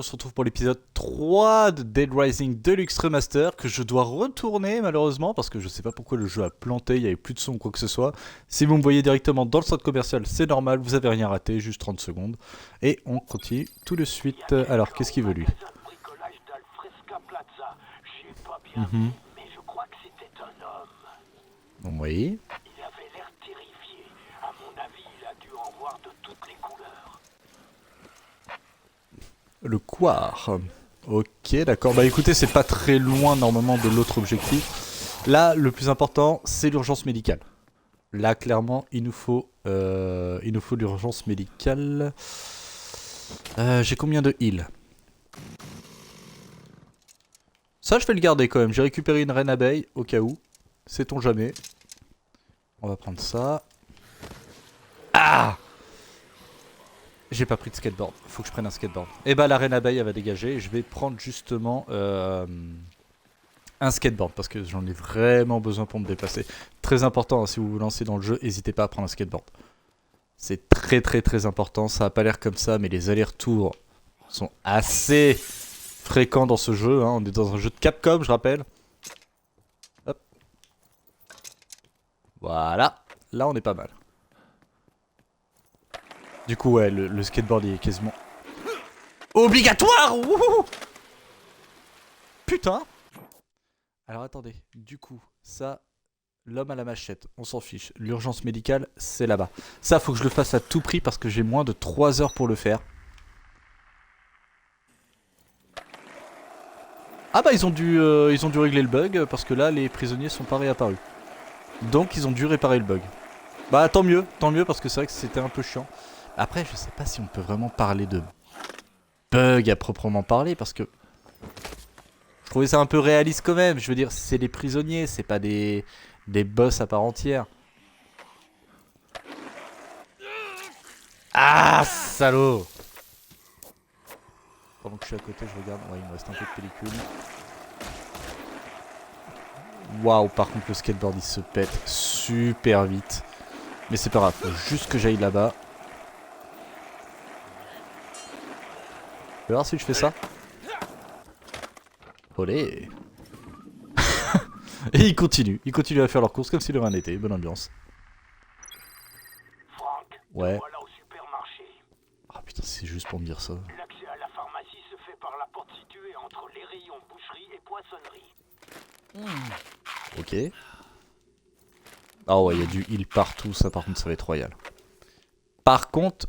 On se retrouve pour l'épisode 3 de Dead Rising Deluxe Remaster que je dois retourner malheureusement parce que je sais pas pourquoi le jeu a planté, il y avait plus de son ou quoi que ce soit. Si vous me voyez directement dans le centre commercial, c'est normal, vous avez rien raté, juste 30 secondes. Et on continue tout de suite. Alors, qu'est-ce qu'il veut lui? Mhm. Oui. Il avait l'air terrifié. À mon avis, il a dû en voir de toutes les couleurs. Le Quar. Ok, d'accord. Bah écoutez, c'est pas très loin normalement de l'autre objectif. Là, le plus important, c'est l'urgence médicale. Là, clairement, il nous faut l'urgence médicale. J'ai combien de heal? Ça, je vais le garder quand même. J'ai récupéré une reine abeille, au cas où. Sait-on jamais. On va prendre ça. Ah! J'ai pas pris de skateboard. Faut que je prenne un skateboard. Et bah, la reine abeille, elle va dégager. Et je vais prendre justement un skateboard. Parce que j'en ai vraiment besoin pour me déplacer. Très important, hein, si vous vous lancez dans le jeu, n'hésitez pas à prendre un skateboard. C'est très très très important. Ça a pas l'air comme ça, mais les allers-retours sont assez fréquents dans ce jeu. Hein. On est dans un jeu de Capcom, je rappelle. Hop. Voilà. Là, on est pas mal. Du coup, ouais, le skateboard il est quasiment obligatoire. Wouhou. Putain. Alors attendez. Du coup, ça, l'homme à la machette, on s'en fiche. L'urgence médicale, c'est là-bas. Ça, faut que je le fasse à tout prix parce que j'ai moins de 3 heures pour le faire. Ah bah ils ont dû régler le bug parce que là les prisonniers sont pas réapparus. Donc ils ont dû réparer le bug. Bah tant mieux parce que c'est vrai que c'était un peu chiant. Après je sais pas si on peut vraiment parler de bug à proprement parler parce que je trouvais ça un peu réaliste quand même. Je veux dire c'est des prisonniers, c'est pas des boss à part entière. Ah salaud. Pendant que je suis à côté je regarde, ouais il me reste un peu de pellicule. Waouh, par contre le skateboard il se pète super vite. Mais c'est pas grave, faut juste que j'aille là-bas. Je vais voir si je fais ça. Olé. Et ils continuent à faire leur course comme si de rien n'était, bonne ambiance. Frank, te Ouais. voilà au supermarché. Ah putain, c'est juste pour me dire ça. L'accès à la pharmacie se fait par la porte située entre les rayons boucherie et poissonnerie. Ok. Ah ouais, il y a du heal partout, ça par contre ça va être royal. Par contre...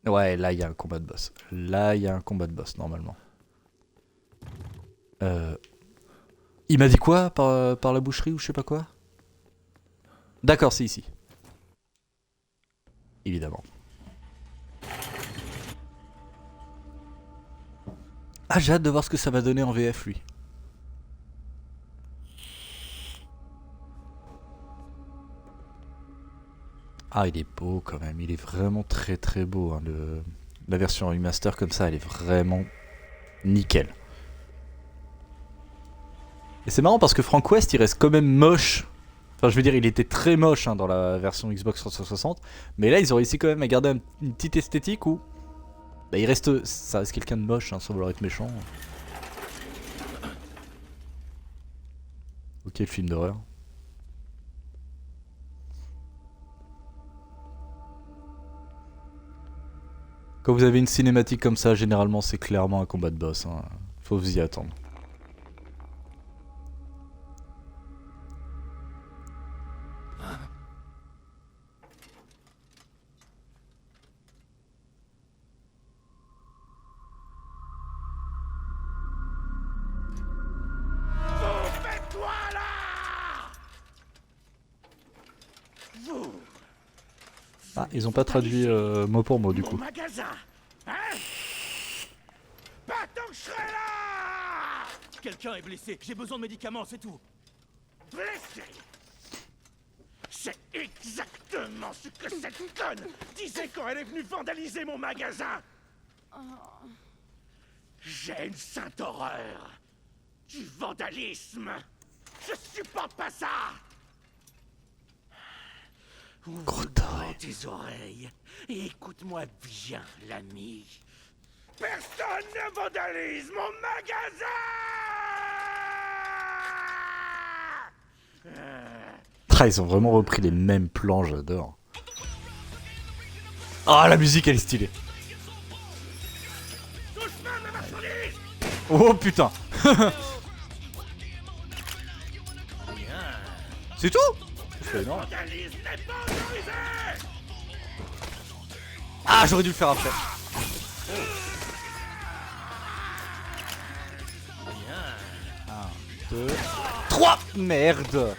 Ouais, là il y a un combat de boss. Là il y a un combat de boss normalement. Il m'a dit quoi par la boucherie ou je sais pas quoi? D'accord, c'est ici. Évidemment. Ah, j'ai hâte de voir ce que ça va donner en VF lui. Ah, il est beau quand même, il est vraiment très très beau. Hein. La version remaster comme ça, elle est vraiment nickel. Et c'est marrant parce que Frank West, il reste quand même moche. Enfin, je veux dire, il était très moche hein, dans la version Xbox 360. Mais là, ils ont réussi quand même à garder une petite esthétique où... Bah, ça reste quelqu'un de moche, hein, sans vouloir être méchant. Ok, le film d'horreur. Quand vous avez une cinématique comme ça, généralement c'est clairement un combat de boss. Hein. Faut vous y attendre. Faites-toi là! Vous! Ah, ils ont pas traduit mot pour mot du coup. Magasin! Hein? Pas tant que je serai là! Quelqu'un est blessé, j'ai besoin de médicaments, c'est tout. Blessé! C'est exactement ce que cette conne disait quand elle est venue vandaliser mon magasin! J'ai une sainte horreur du vandalisme! Je supporte pas ça! Ouvre Gros grand taré. tes oreilles et écoute-moi bien, l'ami. Personne ne vandalise mon magasin! Ah, ils ont vraiment repris les mêmes plans, j'adore. Ah, la musique, elle est stylée. Oh putain. C'est tout? C'est énorme. Ah, j'aurais dû le faire après. 1, 2, 3. Merde.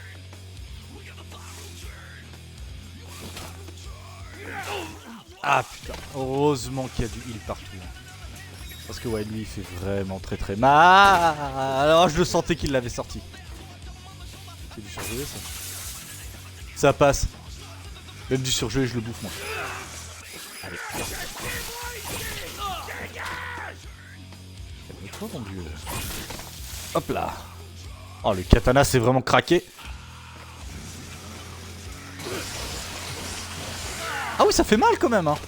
Ah putain, heureusement qu'il y a du heal partout. Parce que ouais, lui il fait vraiment très très mal. Alors je le sentais qu'il l'avait sorti. C'est du surgelé ça. Ça passe. Même du surgelé, je le bouffe moi. Allez. Calme-toi mon dieu. Hop là. Oh, le katana c'est vraiment craqué. Ah oui, ça fait mal quand même hein.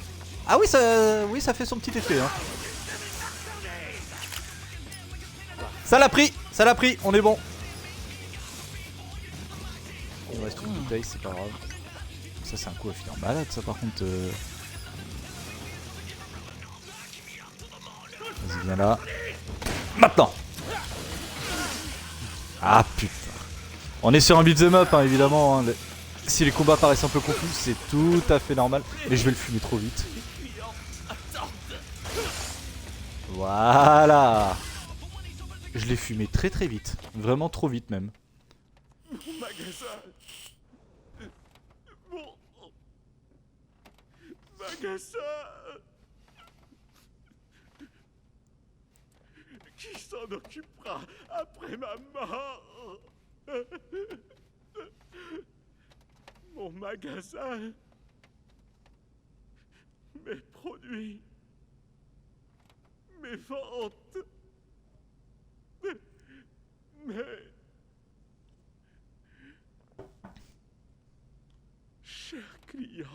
Ah oui, ça fait son petit effet hein. Ça l'a pris, on est bon. Il me reste une bouteille, c'est pas grave. Ça c'est un coup à finir malade ça par contre. Vas-y, viens là. Maintenant. Ah putain. On est sur un beat'em up hein, évidemment hein. Si les combats paraissent un peu confus, c'est tout à fait normal. Mais je vais le fumer trop vite. Voilà. Je l'ai fumé très très vite. Vraiment trop vite même. Mon magasin. Mon magasin. Qui s'en occupera après ma mort? Mon magasin, mes produits, mes ventes, mes chers clients.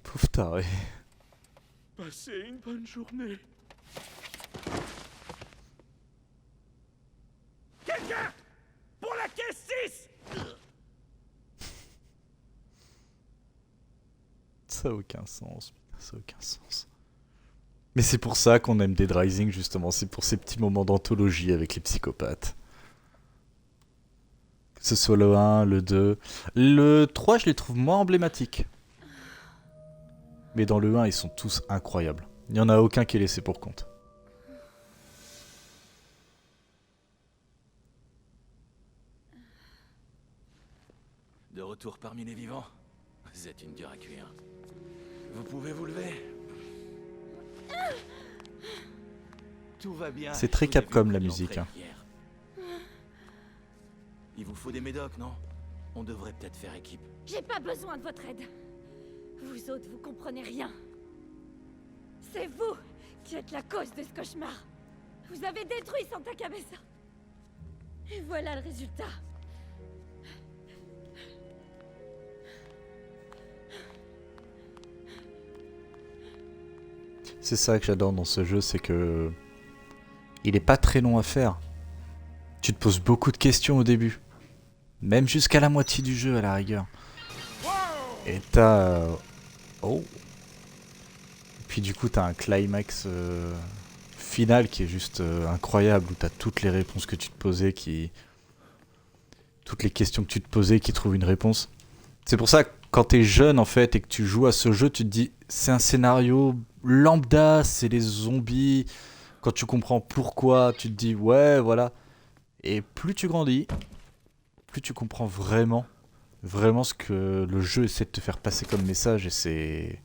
Pauvre taré. Passez une bonne journée. Quelqu'un pour la caisse 6. Ça a aucun sens. Ça a aucun sens. Mais c'est pour ça qu'on aime Dead Rising justement. C'est pour ces petits moments d'anthologie avec les psychopathes. Que ce soit le 1, le 2. Le 3, je les trouve moins emblématiques. Mais dans le 1, ils sont tous incroyables. Il n'y en a aucun qui est laissé pour compte. De retour parmi les vivants, vous êtes une dure à cuire. Vous pouvez vous lever. Tout va bien. C'est très Je vous ai Capcom, vu la près de musique, l'entrée hier. Il vous faut des médocs, non? On devrait peut-être faire équipe. J'ai pas besoin de votre aide. Vous autres, vous comprenez rien. C'est vous qui êtes la cause de ce cauchemar. Vous avez détruit Santa Cabeza. Et voilà le résultat. C'est ça que j'adore dans ce jeu, c'est que il est pas très long à faire. Tu te poses beaucoup de questions au début, même jusqu'à la moitié du jeu à la rigueur. Et t'as oh. Et puis du coup t'as un climax final qui est juste incroyable où t'as toutes les réponses que tu te posais, toutes les questions que tu te posais qui trouvent une réponse. C'est pour ça que quand t'es jeune en fait et que tu joues à ce jeu, tu te dis c'est un scénario lambda, c'est les zombies. Quand tu comprends pourquoi, tu te dis ouais voilà. Et plus tu grandis, plus tu comprends vraiment ce que le jeu essaie de te faire passer comme message et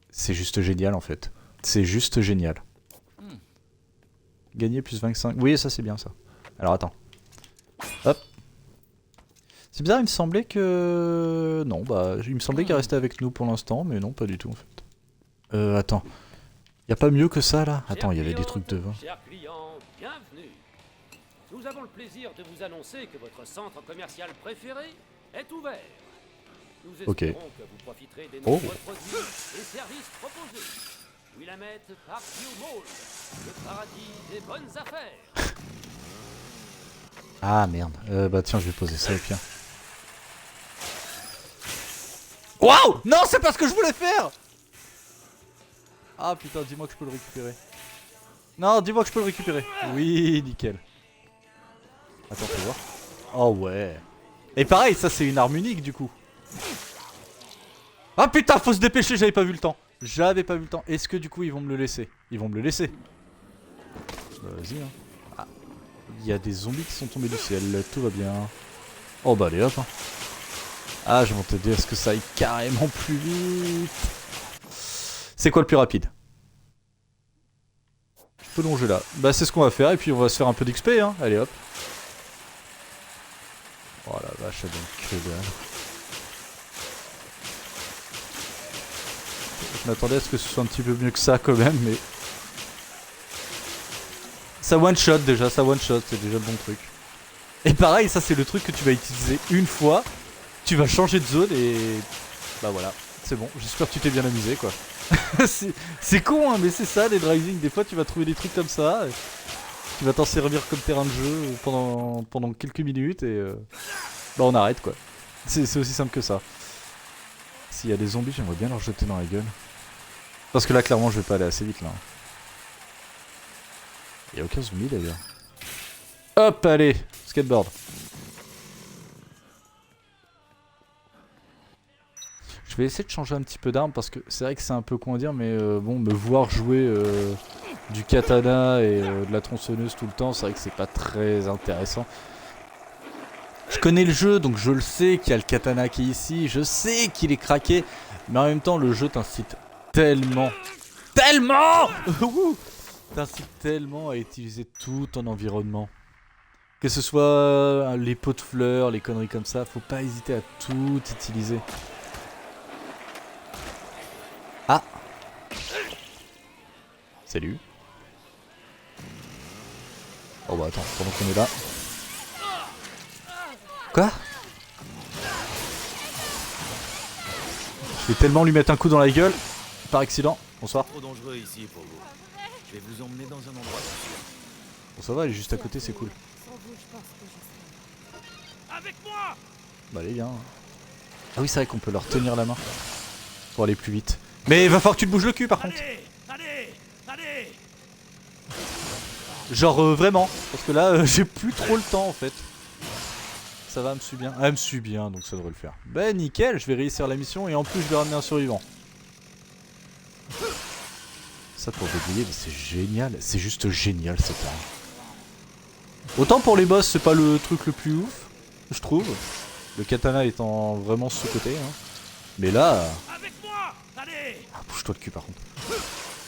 c'est juste génial en fait. C'est juste génial. Gagner plus 25. Oui, ça c'est bien ça. Alors attends. Hop. C'est bizarre, il me semblait que... Non, bah, il me semblait qu'il restait avec nous pour l'instant, mais non, pas du tout en fait. Attends. Y a pas mieux que ça là? Attends, il y avait des trucs devant. Chers clients, bienvenue. Nous avons le plaisir de vous annoncer que votre centre commercial préféré est ouvert. Nous Ok. espérons que vous profiterez des Oh. nombreux produits et services proposés. Willamette Park View Mall, le paradis des bonnes affaires. Ah merde. Bah tiens, je vais poser ça au pire. Waouh! Non, c'est pas ce que je voulais faire! Ah putain, dis-moi que je peux le récupérer. Non, dis-moi que je peux le récupérer. Oui, nickel. Attends, fais voir. Oh ouais. Et pareil, ça c'est une arme unique du coup. Ah putain, faut se dépêcher, j'avais pas vu le temps. J'avais pas vu le temps. Est-ce que du coup ils vont me le laisser? Ils vont me le laisser. Bah vas-y hein. Ah. Il y a des zombies qui sont tombés du ciel, tout va bien. Oh bah allez hop hein. Ah je vais te dire, est-ce que ça aille carrément plus vite? C'est quoi le plus rapide? Je peux longer là. Bah c'est ce qu'on va faire et puis on va se faire un peu d'XP hein. Allez hop. Oh la vache, ça donne que dalle. Je m'attendais à ce que ce soit un petit peu mieux que ça quand même, mais... Ça one shot déjà, ça one shot, c'est déjà le bon truc. Et pareil, ça c'est le truc que tu vas utiliser une fois, tu vas changer de zone et... Bah voilà, c'est bon, j'espère que tu t'es bien amusé quoi. C'est con hein, mais c'est ça les Rising, des fois tu vas trouver des trucs comme ça, et tu vas t'en servir comme terrain de jeu pendant quelques minutes et... Bah on arrête quoi. C'est aussi simple que ça. S'il y a des zombies, j'aimerais bien leur jeter dans la gueule. Parce que là, clairement, je vais pas aller assez vite là. Il y a aucun zombie d'ailleurs. Hop, allez, skateboard. Je vais essayer de changer un petit peu d'arme parce que c'est vrai que c'est un peu con à dire, mais bon, me voir jouer du katana et de la tronçonneuse tout le temps, c'est vrai que c'est pas très intéressant. Je connais le jeu, donc je le sais qu'il y a le katana qui est ici, je sais qu'il est craqué, mais en même temps, le jeu t'incite tellement t'incite tellement à utiliser tout ton environnement. Que ce soit les pots de fleurs, les conneries comme ça, faut pas hésiter à tout utiliser. Ah! Salut. Oh bah attends, pendant qu'on est là... Quoi? Je vais tellement lui mettre un coup dans la gueule, par accident. Bonsoir. Trop dangereux ici pour vous. Je vais vous emmener dans un endroit sûr. Bon ça va, elle est juste à côté, c'est cool. Sans vous, je pense que je serais... Avec moi! Bah allez, viens. Ah oui, c'est vrai qu'on peut leur tenir la main pour aller plus vite. Mais il va falloir que tu te bouges le cul par contre. Allez! Genre vraiment, parce que là j'ai plus trop le temps en fait. Ça va, elle me suit bien. Ah, elle me suit bien, donc ça devrait le faire. Bah nickel, je vais réussir la mission et en plus je vais ramener un survivant. Ça pour débrouiller, mais c'est génial. C'est juste génial cette arme. Autant pour les boss, c'est pas le truc le plus ouf, je trouve. Le katana étant vraiment sous-côté. Hein. Mais là... Avec moi! Allez! Ah, bouge-toi le cul par contre.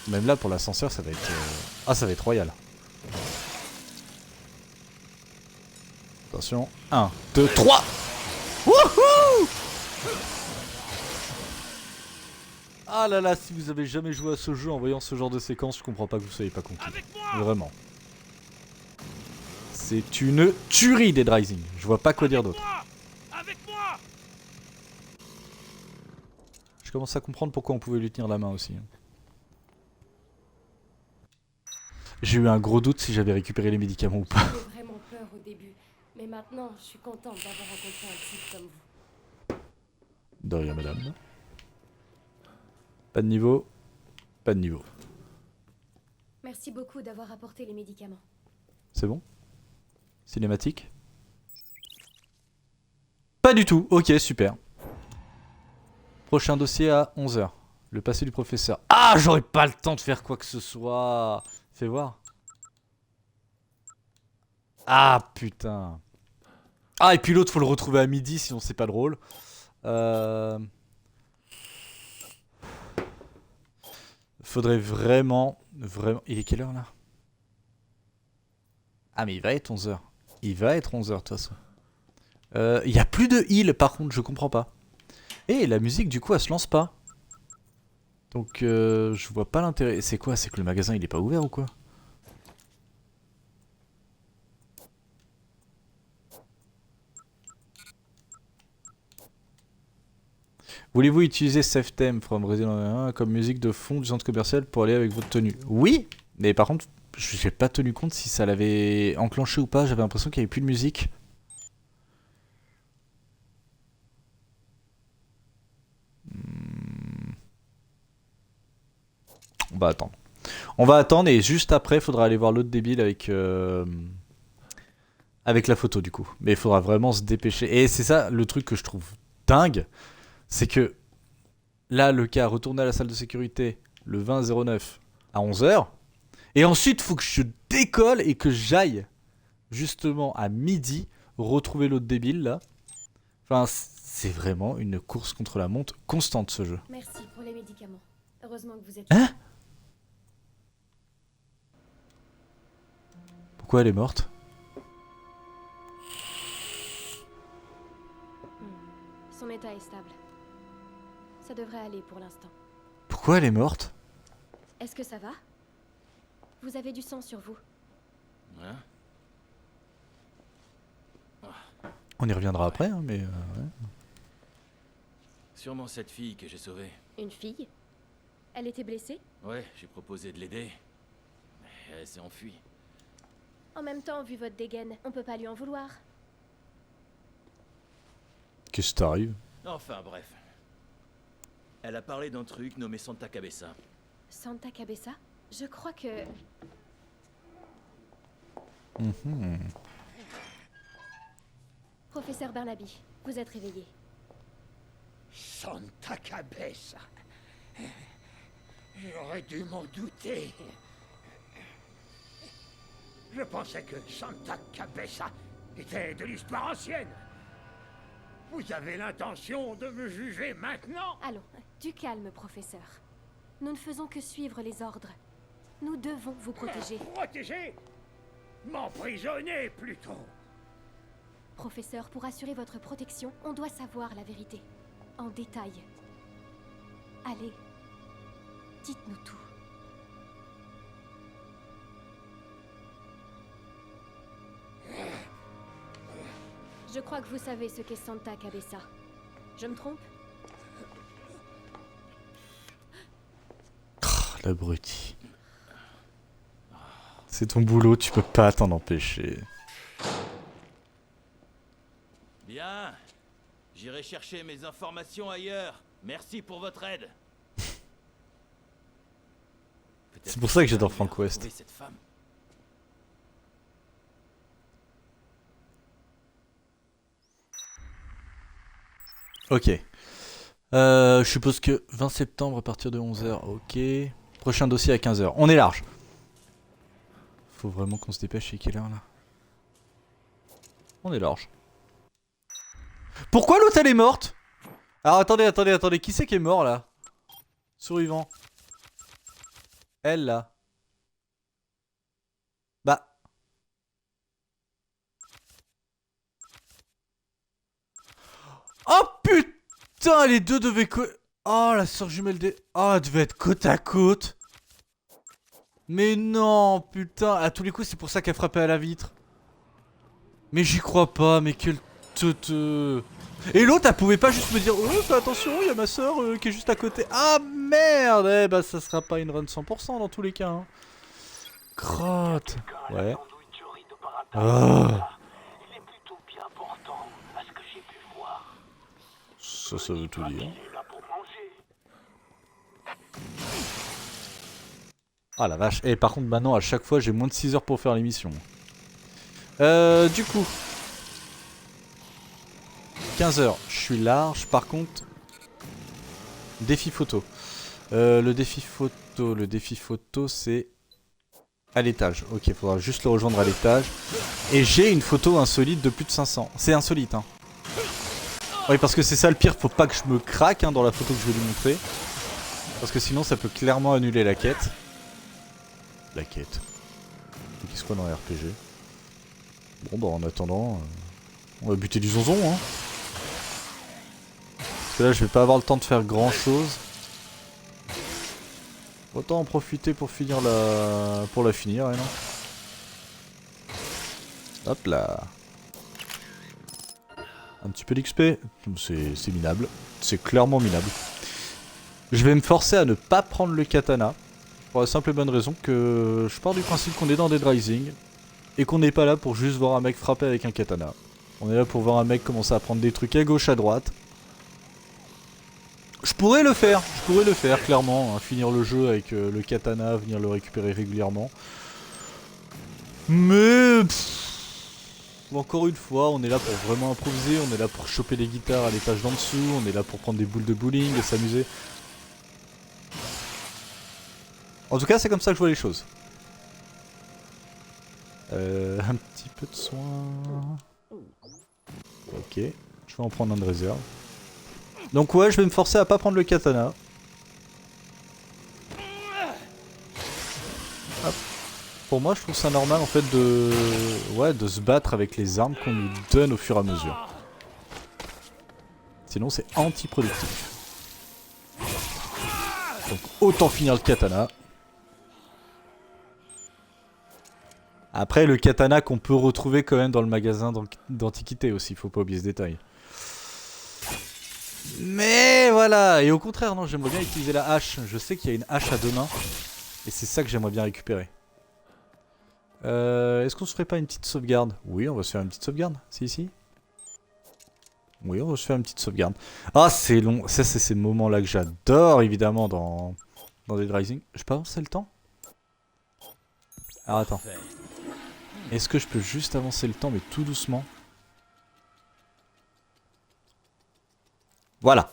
Même là pour l'ascenseur, ça va être... Ah, ça va être royal. Attention. 1, 2, 3! Wouhou! Ah là là, si vous avez jamais joué à ce jeu en voyant ce genre de séquence, je comprends pas que vous soyez pas conquis. Avec moi! Vraiment. C'est une tuerie Dead Rising. Je vois pas quoi dire d'autre. Avec moi! Je commence à comprendre pourquoi on pouvait lui tenir la main aussi. J'ai eu un gros doute si j'avais récupéré les médicaments ou pas. J'avais vraiment peur au début, mais maintenant, je suis contente d'avoir rencontré un type comme vous. De rien, madame. Pas de niveau. Pas de niveau. Merci beaucoup d'avoir apporté les médicaments. C'est bon? Cinématique? Pas du tout. Ok, super. Prochain dossier à 11h. Le passé du professeur. Ah, j'aurais pas le temps de faire quoi que ce soit. Fais voir. Ah, putain. Ah, et puis l'autre, faut le retrouver à midi, sinon c'est pas drôle. Faudrait vraiment... Il est quelle heure là? Ah, mais il va être 11h. Il va être 11h de toute façon. Il y a plus de heal par contre, je comprends pas. Et la musique du coup elle se lance pas. Donc je vois pas l'intérêt. C'est quoi? C'est que le magasin il est pas ouvert ou quoi? Voulez-vous utiliser Save Theme from Resident Evil 1 comme musique de fond du centre commercial pour aller avec votre tenue? Oui, mais par contre, je n'ai pas tenu compte si ça l'avait enclenché ou pas. J'avais l'impression qu'il n'y avait plus de musique. On va attendre. On va attendre et juste après, il faudra aller voir l'autre débile avec la photo du coup. Mais il faudra vraiment se dépêcher. Et c'est ça le truc que je trouve dingue. C'est que là, le cas retourner à la salle de sécurité le 20-09 à 11h. Et ensuite, il faut que je décolle et que j'aille justement à midi retrouver l'autre débile là. Enfin, c'est vraiment une course contre la montre constante ce jeu. Merci pour les médicaments. Heureusement que vous êtes Hein? Pourquoi elle est morte? Son état est stable. Ça devrait aller pour l'instant. Pourquoi elle est morte? Est-ce que ça va? Vous avez du sang sur vous. Hein? On y reviendra après, hein, mais... ouais. Sûrement cette fille que j'ai sauvée. Une fille? Elle était blessée? Ouais, j'ai proposé de l'aider. Mais elle s'est enfuie. En même temps, vu votre dégaine, on peut pas lui en vouloir. Qu'est-ce qui t'arrive? Enfin bref. Elle a parlé d'un truc nommé Santa Cabeza. Santa Cabeza? Je crois que... Professeur Barnaby, vous êtes réveillé. Santa Cabeza. J'aurais dû m'en douter. Je pensais que Santa Cabeza était de l'histoire ancienne. Vous avez l'intention de me juger maintenant? Allons, du calme, professeur. Nous ne faisons que suivre les ordres. Nous devons vous protéger. Protéger? M'emprisonner plutôt. Professeur, pour assurer votre protection, on doit savoir la vérité. En détail. Allez, dites-nous tout. Je crois que vous savez ce qu'est Santa Cabeza. Je me trompe? L'abruti. C'est ton boulot, tu peux pas t'en empêcher. Bien. J'irai chercher mes informations ailleurs. Merci pour votre aide. C'est pour ça que j'adore Frank West. Cette femme. Ok. Je suppose que 20 septembre à partir de 11h, ok. Prochain dossier à 15h. On est large. Faut vraiment qu'on se dépêche, et quelle heure là? On est large. Pourquoi l'autre elle est morte? Alors attendez, qui c'est qui est mort là? Survivant. Elle là. Bah. Oh putain, les deux devaient oh la sœur jumelle des... Oh, elle devait être côte à côte. Mais non, putain. À tous les coups, c'est pour ça qu'elle frappait à la vitre. Mais j'y crois pas, mais quel teuteux. Et l'autre, elle pouvait pas juste me dire: oh, fais attention, il y a ma soeur qui est juste à côté. Ah merde. Eh bah, ça sera pas une run 100% dans tous les cas. Hein. Crotte. Ouais. Oh. Ça veut tout dire. Ah la vache. Et par contre, maintenant, à chaque fois, j'ai moins de 6 heures pour faire l'émission. Du coup. 15h, je suis large. Par contre, défi photo. Le défi photo, c'est à l'étage. Ok, il faudra juste le rejoindre à l'étage. Et j'ai une photo insolite de plus de 500. C'est insolite, hein. Oui, parce que c'est ça le pire, faut pas que je me craque hein, dans la photo que je vais lui montrer. Parce que sinon, ça peut clairement annuler la quête. La quête. Qu'est-ce qu'on a dans RPG? Bon, bah en attendant, on va buter du zonzon, hein. Parce que là, je vais pas avoir le temps de faire grand chose. Autant en profiter pour finir la... pour la finir, ouais, non? Hop là. Un petit peu d'XP, c'est minable. C'est clairement minable. Je vais me forcer à ne pas prendre le katana. Pour la simple et bonne raison que je pars du principe qu'on est dans Dead Rising. Et qu'on n'est pas là pour juste voir un mec frapper avec un katana. On est là pour voir un mec commencer à prendre des trucs à gauche, à droite. Je pourrais le faire clairement. Hein, finir le jeu avec le katana, venir le récupérer régulièrement. Mais... encore une fois, on est là pour vraiment improviser, on est là pour choper les guitares à l'étage d'en dessous, on est là pour prendre des boules de bowling et s'amuser. En tout cas, c'est comme ça que je vois les choses. Un petit peu de soin. Ok, je vais en prendre un de réserve. Donc ouais, je vais me forcer à pas prendre le katana. Hop. Pour moi, je trouve ça normal en fait de se battre avec les armes qu'on nous donne au fur et à mesure. Sinon, c'est anti-productif. Donc autant finir le katana. Après, le katana qu'on peut retrouver quand même dans le magasin d'antiquité aussi, faut pas oublier ce détail. Mais voilà, et au contraire, non, j'aimerais bien utiliser la hache. Je sais qu'il y a une hache à deux mains, et c'est ça que j'aimerais bien récupérer. Est-ce qu'on se ferait pas une petite sauvegarde? Oui, on va se faire une petite sauvegarde. C'est ici? Oui, on va se faire une petite sauvegarde. Ah, c'est long. Ça, c'est ces moments-là que j'adore, évidemment, dans Dead Rising. Je peux avancer le temps? Alors, attends. Est-ce que je peux juste avancer le temps, mais tout doucement? Voilà.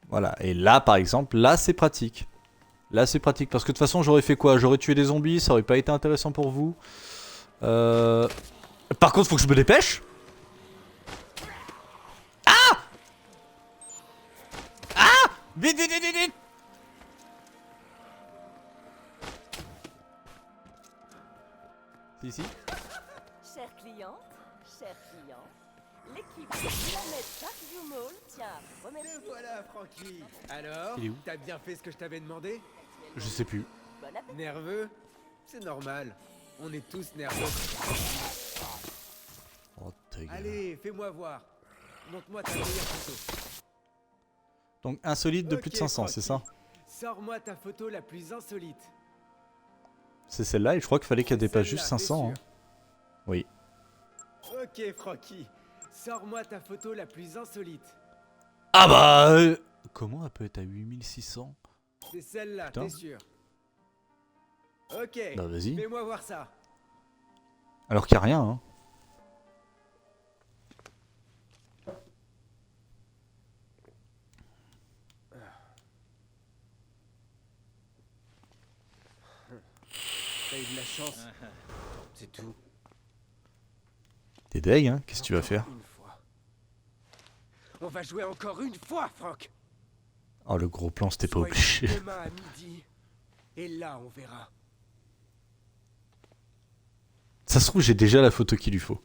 Voilà. Et là, par exemple, là, c'est pratique. Là, c'est pratique. Parce que de toute façon, j'aurais fait quoi? J'aurais tué des zombies, ça aurait pas été intéressant pour vous. Par contre, faut que je me dépêche. Ah! Ah! Vite, vite, vite, vite, vite! C'est ici? Chers clients, l'équipe de Planet Parkview Mall tient à remercier... Te voilà, Francky. Alors, Il est où? t'as bien fait ce que je t'avais demandé? Je sais plus. Bon appétit. Nerveux? C'est normal. On est tous nerveux. Oh, ta gueule. Allez, fais-moi voir. Montre-moi ta meilleure photo. Donc, insolite de plus de Ok, 500, c'est ça? Francky. Sors-moi ta photo la plus insolite. C'est celle-là, et je crois qu'il fallait qu'elle dépasse Celle-là, juste 500. t'es Hein. Oui. Ok, Francky. Sors-moi ta photo la plus insolite. Ah bah comment elle peut être à 8600? C'est celle-là, Putain. t'es sûr? Ok. Bah vas-y. Fais-moi voir ça. Alors qu'il n'y a rien, hein. T'as eu de la chance. C'est tout. T'es deg, hein? Qu'est-ce que tu vas faire? Une fois. On va jouer encore une fois, Franck. Oh, le gros plan, c'était pas Sois ici obligé. demain à midi. Et là, on verra. Ça se trouve, j'ai déjà la photo qu'il lui faut.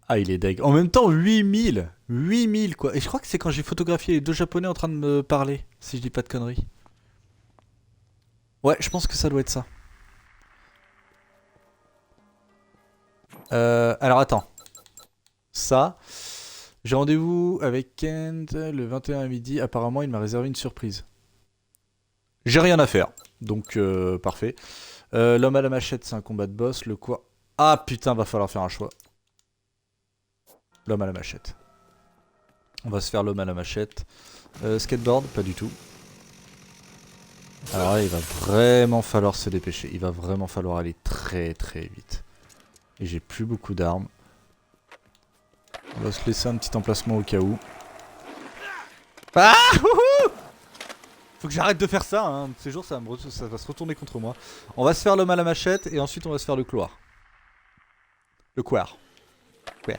Ah, il est deg. En même temps, 8000! 8000, quoi. Et je crois que c'est quand j'ai photographié les deux japonais en train de me parler, si je dis pas de conneries. Ouais, je pense que ça doit être ça. Alors attends. Ça, j'ai rendez-vous avec Kent le 21 à midi. Apparemment, il m'a réservé une surprise. J'ai rien à faire, donc parfait. L'homme à la machette, c'est un combat de boss. Le quoi? Ah putain, va falloir faire un choix. L'homme à la machette. On va se faire l'homme à la machette. Skateboard, pas du tout. Alors là, il va vraiment falloir se dépêcher. Il va vraiment falloir aller très très vite. Et j'ai plus beaucoup d'armes. On va se laisser un petit emplacement au cas où. Ah, wouhou! Faut que j'arrête de faire ça, hein. Ces jours, ça va se retourner contre moi. On va se faire l'homme à la machette et ensuite on va se faire le couloir. Le couloir. Ouais.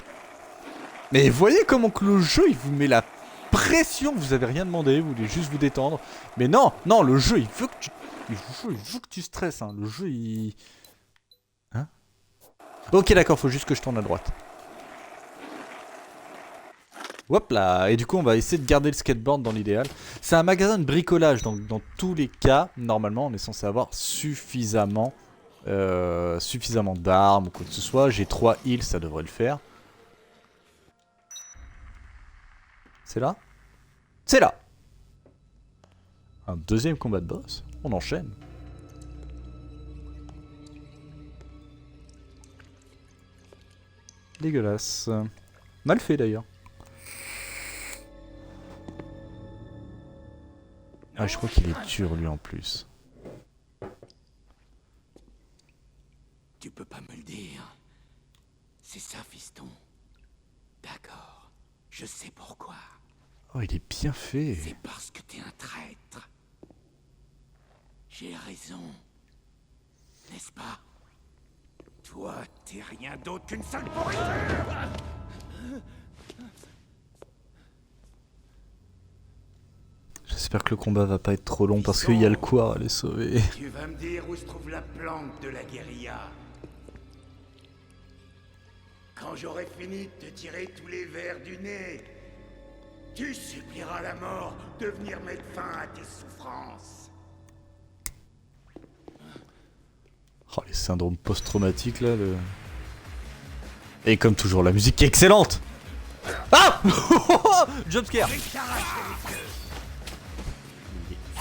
Mais voyez comment que le jeu, il vous met la pression. Vous avez rien demandé, vous voulez juste vous détendre. Mais non, non, le jeu, il veut que tu... Il veut que tu stresses, hein. Le jeu, il... Hein? Ok, d'accord, faut juste que je tourne à droite. Hop là, et du coup on va essayer de garder le skateboard dans l'idéal. C'est un magasin de bricolage, donc dans tous les cas, normalement on est censé avoir suffisamment d'armes ou quoi que ce soit. J'ai 3 heals, ça devrait le faire. C'est là? C'est là! Un deuxième combat de boss. On enchaîne. Dégueulasse. Mal fait d'ailleurs. Ah, je crois qu'il est dur lui en plus. Tu peux pas me le dire. C'est ça, fiston. D'accord. Je sais pourquoi. Oh, il est bien fait. C'est parce que t'es un traître. J'ai raison. N'est-ce pas? Toi, t'es rien d'autre qu'une sale pourriture. J'espère que le combat va pas être trop long parce qu'il y a le quoi à les sauver. Tu vas me dire où se trouve la plante de la guérilla. Quand j'aurai fini de te tirer tous les vers du nez, tu supplieras la mort de venir mettre fin à tes souffrances. Oh, les syndromes post-traumatiques là. Et comme toujours, la musique est excellente. Ah Jumpscare.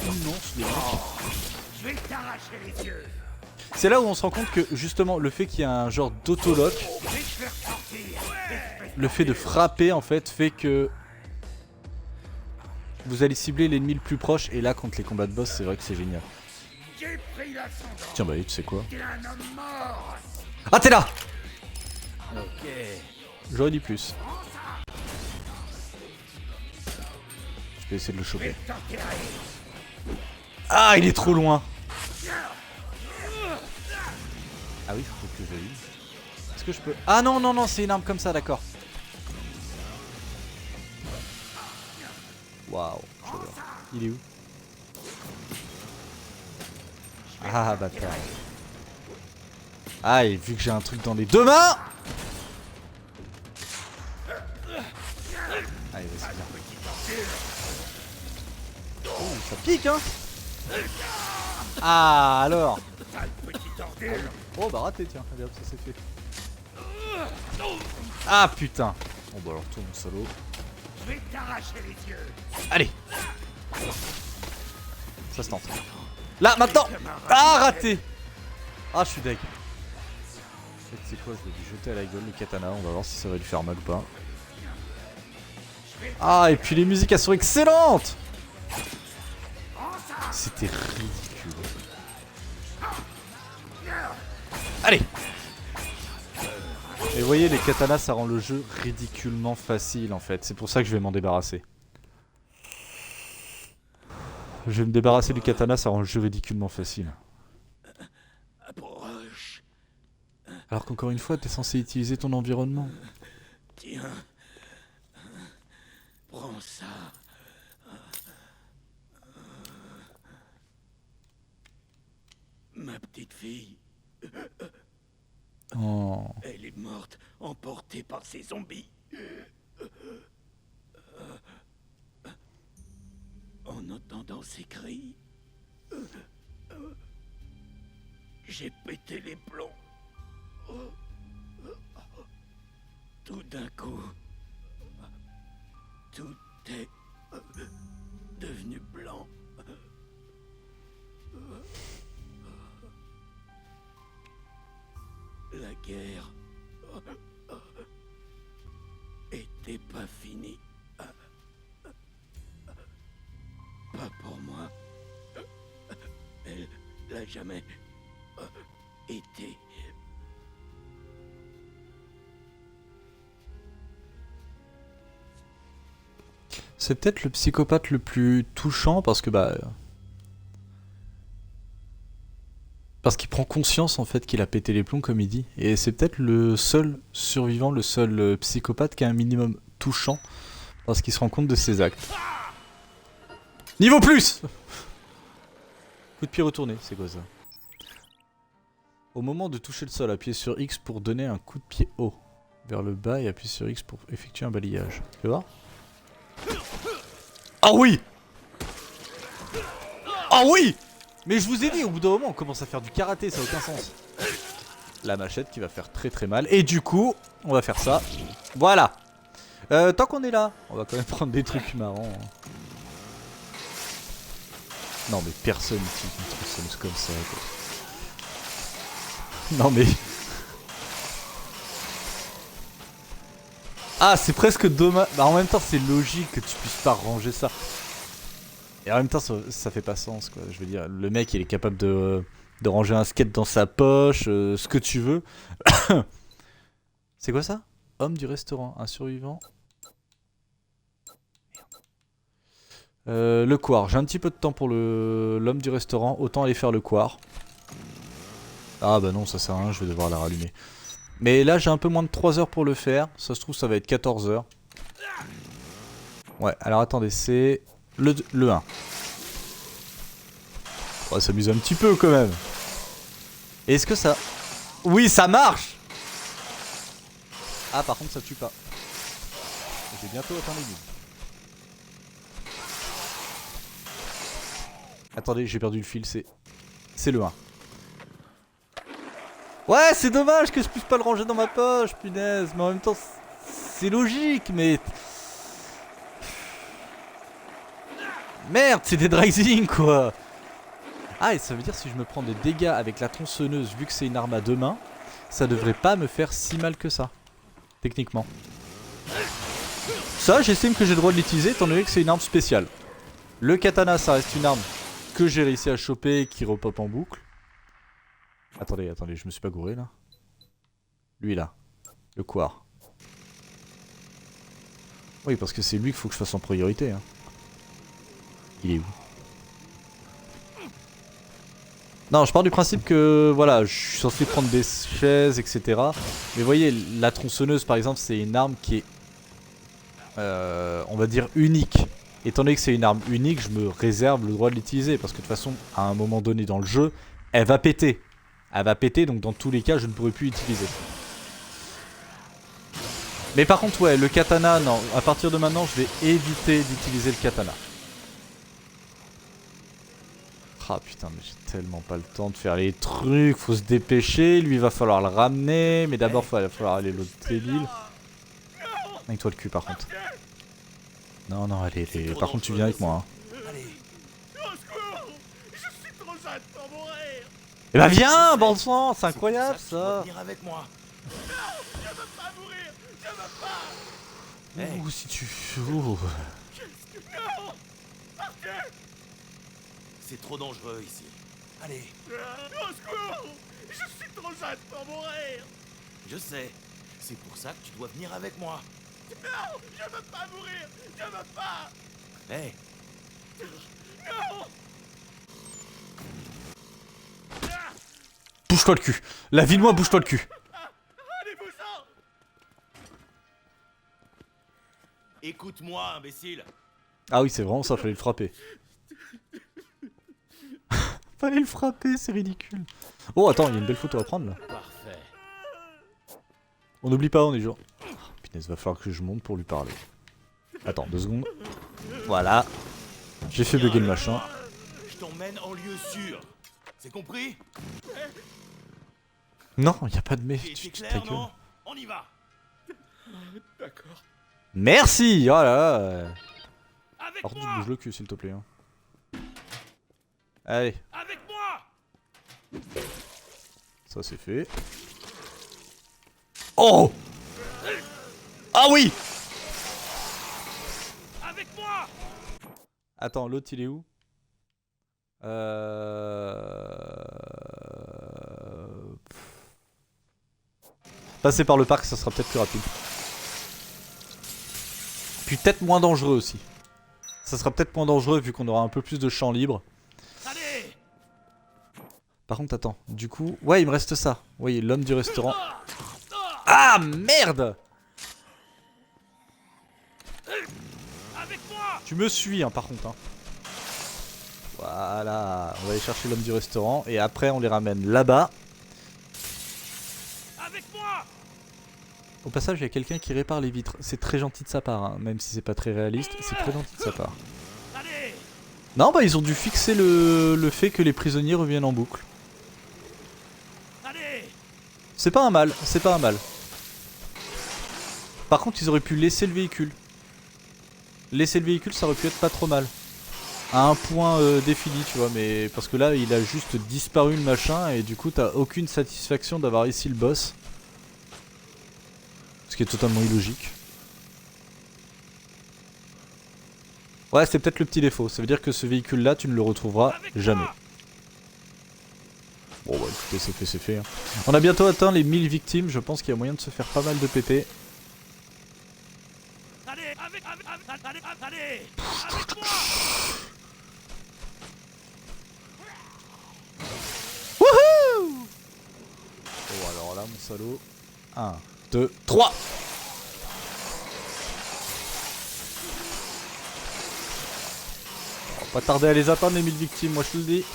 Immense, les mecs. Je vais t'arracher les yeux. C'est là où on se rend compte que justement le fait qu'il y a un genre d'autolock, Je vais te faire sortir. le fait de frapper en fait fait que vous allez cibler l'ennemi le plus proche et là contre les combats de boss c'est vrai que c'est génial. J'ai pris l'ascendant. Tiens bah tu sais quoi. T'es un homme mort. Ah t'es là. Ok. J'aurais dit plus. Je vais essayer de le choper. Ah il est trop loin. Ah oui faut que j'aille. Est-ce que je peux... Ah non non non c'est une arme comme ça d'accord. Waouh. Il est où? Ah bâtard. Ah et vu que j'ai un truc dans les deux mains. Allez vas-y viens. Oh ça pique hein. Ah alors. Oh bah raté tiens, allez hop ça c'est fait. Ah putain. Bon bah alors tourne mon salaud. Je vais t'arracher les yeux. Allez. Ça se tente. Là maintenant. Ah raté. Ah je suis deg. En fait c'est quoi, je vais lui jeter à la gueule le katana, on va voir si ça va lui faire mal ou pas. Ah et puis les musiques elles sont excellentes. C'était ridicule. Allez. Et vous voyez les katanas ça rend le jeu ridiculement facile en fait. C'est pour ça que je vais m'en débarrasser. Je vais me débarrasser du katana, ça rend le jeu ridiculement facile. Approche. Alors qu'encore une fois t'es censé utiliser ton environnement. Tiens. Prends ça. Ma petite fille, Oh. elle est morte, emportée par ces zombies. En entendant ces cris, j'ai pété les plombs. Tout d'un coup, tout est devenu blanc. La guerre était pas finie. Pas pour moi. Elle l'a jamais été. C'est peut-être le psychopathe le plus touchant parce que bah... Parce qu'il prend conscience en fait qu'il a pété les plombs comme il dit. Et c'est peut-être le seul survivant, le seul psychopathe qui a un minimum touchant. Parce qu'il se rend compte de ses actes. Niveau plus. Coup de pied retourné, c'est quoi ça? Au moment de toucher le sol, appuyez sur X pour donner un coup de pied haut. Vers le bas et appuyez sur X pour effectuer un balayage. Tu vas voir? Ah oui! Ah oui! Mais je vous ai dit, au bout d'un moment, on commence à faire du karaté, ça n'a aucun sens. La machette qui va faire très très mal. Et du coup, on va faire ça. Voilà. Tant qu'on est là, on va quand même prendre des trucs marrants. Hein. Non mais personne utilise une tronçonneuse comme ça. Quoi. Non mais... Ah c'est presque dommage. Bah en même temps c'est logique que tu puisses pas ranger ça. Et en même temps ça fait pas sens quoi. Je veux dire, le mec il est capable de ranger un skate dans sa poche, ce que tu veux. C'est quoi ça? Homme du restaurant, un survivant. Le quart, j'ai un petit peu de temps pour l'homme du restaurant, autant aller faire le quart. Ah bah non ça sert à rien, je vais devoir la rallumer. Mais là j'ai un peu moins de 3 heures pour le faire, ça se trouve ça va être 14 heures. Ouais alors attendez c'est le 1. On va s'amuser un petit peu quand même. Est-ce que ça... Oui ça marche. Ah par contre ça tue pas. Je vais bientôt atteindre les bulles. Attendez, j'ai perdu le fil, c'est le 1. Ouais, c'est dommage que je puisse pas le ranger dans ma poche, punaise. Mais en même temps, c'est logique, mais... Merde, c'est des Drising, quoi. Ah, et ça veut dire si je me prends des dégâts avec la tronçonneuse, vu que c'est une arme à deux mains, ça devrait pas me faire si mal que ça. Techniquement. Ça, j'estime que j'ai le droit de l'utiliser, étant donné que c'est une arme spéciale. Le katana, ça reste une arme que j'ai réussi à choper et qui repop en boucle. Attendez, je me suis pas gouré là. Lui là, le quart. Oui, parce que c'est lui qu'il faut que je fasse en priorité. Hein. Il est où? Non, je pars du principe que voilà, je suis censé prendre des chaises, etc. Mais vous voyez, la tronçonneuse par exemple, c'est une arme qui est, on va dire, unique. Étant donné que c'est une arme unique, je me réserve le droit de l'utiliser. Parce que de toute façon, à un moment donné dans le jeu, elle va péter. Elle va péter, donc dans tous les cas, je ne pourrai plus l'utiliser. Mais par contre, ouais, le katana, non. À partir de maintenant, je vais éviter d'utiliser le katana. Ah putain, mais j'ai tellement pas le temps de faire les trucs. Faut se dépêcher. Lui, il va falloir le ramener. Mais d'abord, il va falloir aller l'autre débile. Avec toi le cul, par contre. Non, non, allez. Par contre, tu viens avec moi. Hein. Au secours! Je suis trop jeune pour mourir! Eh bah viens, bon sang, c'est incroyable ça. Venir avec moi. Je veux pas mourir! Je veux pas! Ouh, si tu... Ouh. Non! Partez! C'est trop dangereux ici. Allez, Au secours! Je suis trop jeune pour mourir! je sais. C'est pour ça que tu dois venir avec moi. Non! Je veux pas mourir! Je veux pas! Hé, Non! Bouge-toi le cul. La vie de moi, bouge-toi le cul. Allez-vous-en! écoute-moi, imbécile. Ah oui, c'est vraiment ça, fallait le frapper. Fallait le frapper, c'est ridicule. Oh, attends, il y a une belle photo à prendre là. Parfait. On n'oublie pas, on est genre... Oh, punaise, va falloir que je monte pour lui parler. Attends, 2 secondes. Voilà. J'ai fait bugger le machin. Je t'emmène en lieu sûr. C'est compris? Non, il a pas de mais. C'est Tu ta clair, gueule. non? On y va. D'accord. Merci. Oh là là. Avec Par contre, tu moi. bouges le cul, s'il te plaît. Hein. Allez, Avec moi. ça c'est fait. Oh. Ah oui. Avec moi. Attends, l'autre il est où? Passer par le parc, ça sera peut-être plus rapide. Puis peut-être moins dangereux aussi. Ça sera peut-être moins dangereux vu qu'on aura un peu plus de champ libre. Allez. Par contre, attends, du coup... Ouais, il me reste ça. Oui, l'homme du restaurant. Ah, merde! Avec moi. Tu me suis, hein, par contre. Hein. Voilà, on va aller chercher l'homme du restaurant et après on les ramène là-bas. Avec moi. Au passage, il y a quelqu'un qui répare les vitres. C'est très gentil de sa part, hein. Même si c'est pas très réaliste, c'est très gentil de sa part. Allez. Non, bah ils ont dû fixer le fait que les prisonniers reviennent en boucle. Allez. C'est pas un mal, c'est pas un mal. Par contre, ils auraient pu laisser le véhicule. Laisser le véhicule, ça aurait pu être pas trop mal. À un point défini, tu vois, mais parce que là, il a juste disparu le machin et du coup, t'as aucune satisfaction d'avoir ici le boss. Ce qui est totalement illogique. Ouais, c'est peut-être le petit défaut. Ça veut dire que ce véhicule-là, tu ne le retrouveras jamais. Bon, bah écoutez, c'est fait. Hein. On a bientôt atteint les 1000 victimes. Je pense qu'il y a moyen de se faire pas mal de péter. Allez, avec moi. Wouhou! Oh, alors là, mon salaud. 1, 2, 3! On va pas tarder à les atteindre, les 1000 victimes, moi je te le dis.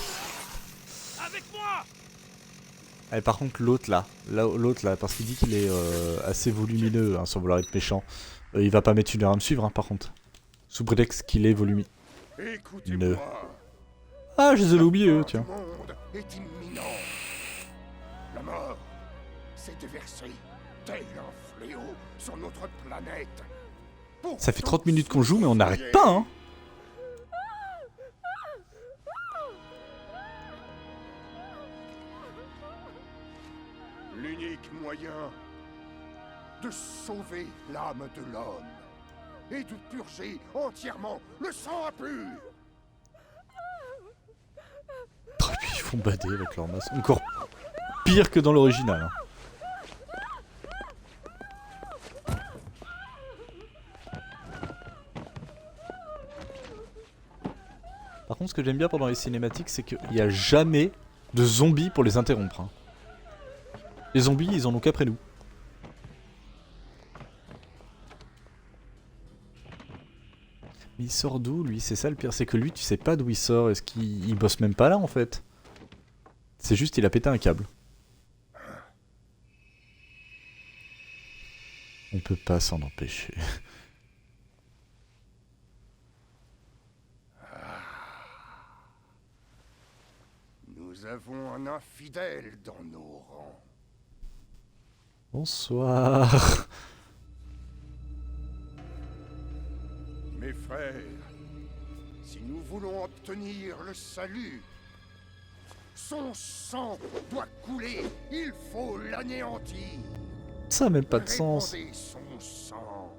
Avec moi. Et par contre, l'autre là, parce qu'il dit qu'il est assez volumineux, hein, sans vouloir être méchant, il va pas mettre une heure à me suivre, hein, par contre. Sous prétexte qu'il est volumineux. Écoutez-moi. Ah, je les avais oubliés, eux, tiens. Le monde est imminent. La mort s'est déversée tel un fléau sur notre planète. Ça fait 30 minutes qu'on joue, mais on n'arrête pas, hein. L'unique moyen de sauver l'âme de l'homme et de purger entièrement le sang impur. Oh, et puis ils font bader avec leur masse. Encore pire que dans l'original. Hein. Par contre, ce que j'aime bien pendant les cinématiques, c'est qu'il n'y a jamais de zombies pour les interrompre. Hein. Les zombies, ils en ont qu'après nous. Mais il sort d'où, lui? C'est ça le pire, c'est que lui, tu sais pas d'où il sort. Est-ce qu'il bosse même pas là, en fait? C'est juste, il a pété un câble. On peut pas s'en empêcher. Nous avons un infidèle dans nos rangs. Bonsoir. Mes frères, si nous voulons obtenir le salut, son sang doit couler, il faut l'anéantir. Ça n'a même pas de sens. Répandez son sang,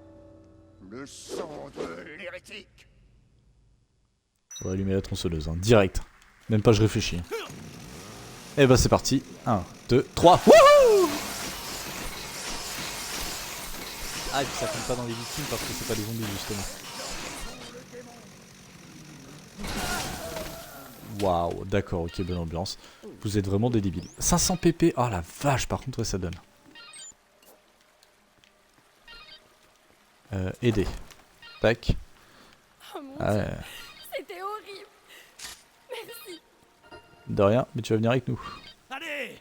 le sang de l'hérétique. On va allumer la tronçonneuse, hein, direct. Même pas je réfléchis. Et bah c'est parti. 1, 2, 3. Wouhou! Ah, et puis ça compte pas dans les victimes parce que c'est pas des zombies justement. Waouh, d'accord, ok, bonne ambiance. Vous êtes vraiment des débiles. 500 pp, oh la vache, par contre, ouais, ça donne. Aider. Tac. Oh mon Ah, Dieu, c'était horrible. Merci. de rien, mais tu vas venir avec nous. Allez!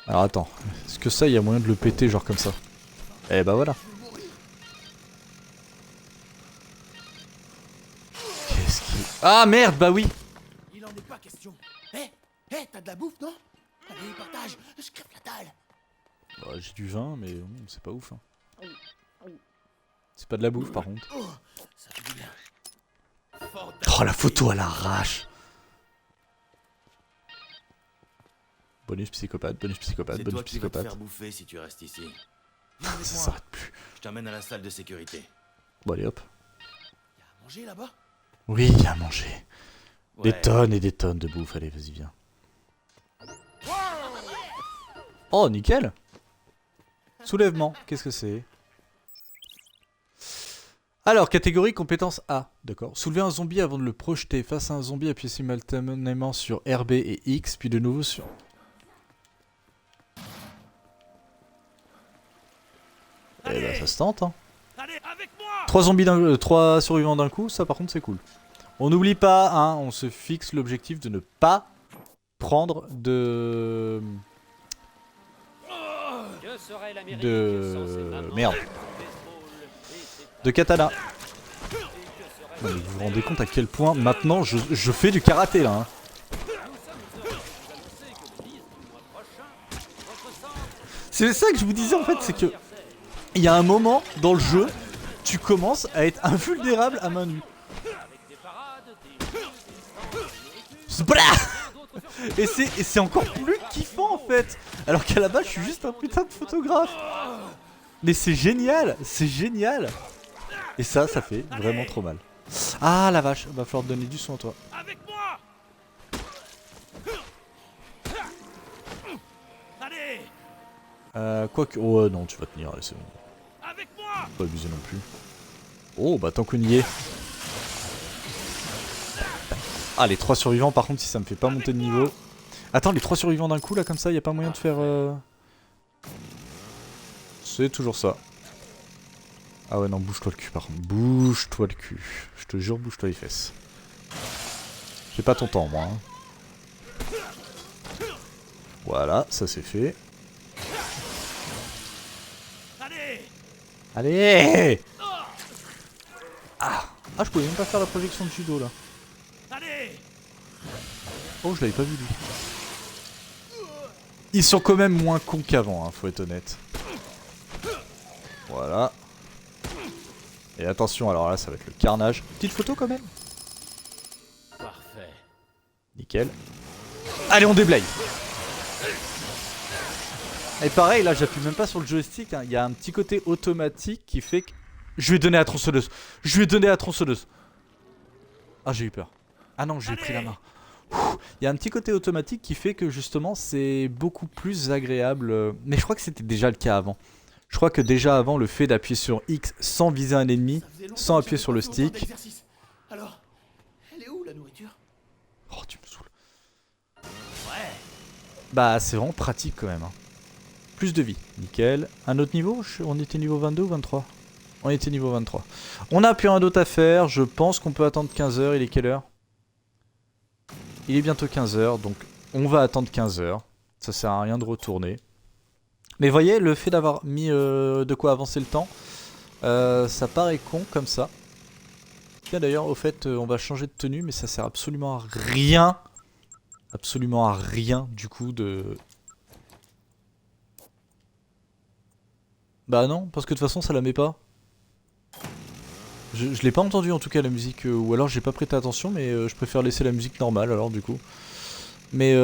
Alors attends, est-ce que ça, il y a moyen de le péter genre comme ça? Eh bah voilà. Qu'est-ce qui... Ah merde, bah oui. Il en est pas question. T'as de la bouffe, non? Allez, partage, je crève la dalle. Bah, j'ai du vin, mais c'est pas ouf. Hein. C'est pas de la bouffe par contre. Oh, ça fait bien. Oh la photo à l'arrache. Bonus psychopathe, bonus psychopathe, C'est bonus toi qui vas te psychopathe. faire bouffer si tu restes ici. Ça Viens avec moi. s'arrête plus. Je t'emmène à la salle de sécurité. Bon allez hop. Y'a à manger là-bas? Oui, il y a à manger. Des Ouais. tonnes et des tonnes de bouffe, allez vas-y viens. Oh nickel. Soulèvement, qu'est-ce que c'est? Alors, catégorie compétence A, d'accord. Soulever un zombie avant de le projeter. Face à un zombie, appuyez simultanément sur RB et X, puis de nouveau sur... Eh bah ça se tente, hein. Allez, avec moi! 3 survivants d'un coup, ça par contre c'est cool. On n'oublie pas, hein, on se fixe l'objectif de ne pas prendre de... Que serait l'Amérique De... sans ses mamans, Merde. ses baseball et ses De katana. que serait Non, mais vous vous rendez compte à quel point maintenant je fais du karaté là, hein. C'est ça que je vous disais en fait, c'est que il y a un moment dans le jeu, tu commences à être invulnérable à main nue. Blah et c'est encore plus kiffant en fait. Alors qu'à la base je suis juste un putain de photographe. Mais c'est génial, c'est génial. Et ça fait vraiment trop mal. Ah la vache, va falloir te donner du son toi. Avec moi. Allez. Quoique, oh non tu vas tenir, allez c'est bon. Avec moi. Pas abuser non plus. Oh bah tant qu'on y est. Ah les 3 survivants par contre si ça me fait pas monter de niveau. Attends les 3 survivants d'un coup là comme ça y a pas moyen de faire C'est toujours ça. Ah ouais non bouge-toi le cul par contre. Bouge-toi le cul. Je te jure bouge-toi les fesses. J'ai pas ton temps moi hein. Voilà ça c'est fait. Allez. Ah je pouvais même pas faire la projection de judo là. Oh je l'avais pas vu lui. Ils sont quand même moins cons qu'avant hein, faut être honnête. Voilà. Et attention alors là ça va être le carnage. Petite photo quand même. Parfait. Nickel. Allez on déblaye. Et pareil là j'appuie même pas sur le joystick hein. Il y a un petit côté automatique qui fait que... Je lui ai donné à tronçonneuse. Je lui ai donné à tronçonneuse. Ah j'ai eu peur. Ah non j'ai pris la main. Il y a un petit côté automatique qui fait que justement c'est beaucoup plus agréable. Mais je crois que c'était déjà le cas avant. Je crois que déjà avant le fait d'appuyer sur X sans viser un ennemi, sans appuyer sur le stick. Alors, elle est où la nourriture? Oh tu me saoules. Bah c'est vraiment pratique quand même hein. Plus de vie, nickel. Un autre niveau? On était niveau 22 ou 23? On était niveau 23. On a plus rien d'autre à faire, je pense qu'on peut attendre 15 h. Il est quelle heure? Il est bientôt 15 h, donc on va attendre 15 h. Ça sert à rien de retourner. Mais voyez, le fait d'avoir mis de quoi avancer le temps, ça paraît con comme ça. Tiens d'ailleurs, au fait, on va changer de tenue, mais ça sert absolument à rien. Absolument à rien du coup de... Bah non, parce que de toute façon ça la met pas. Je l'ai pas entendu en tout cas la musique, ou alors j'ai pas prêté attention, mais je préfère laisser la musique normale alors du coup. Mais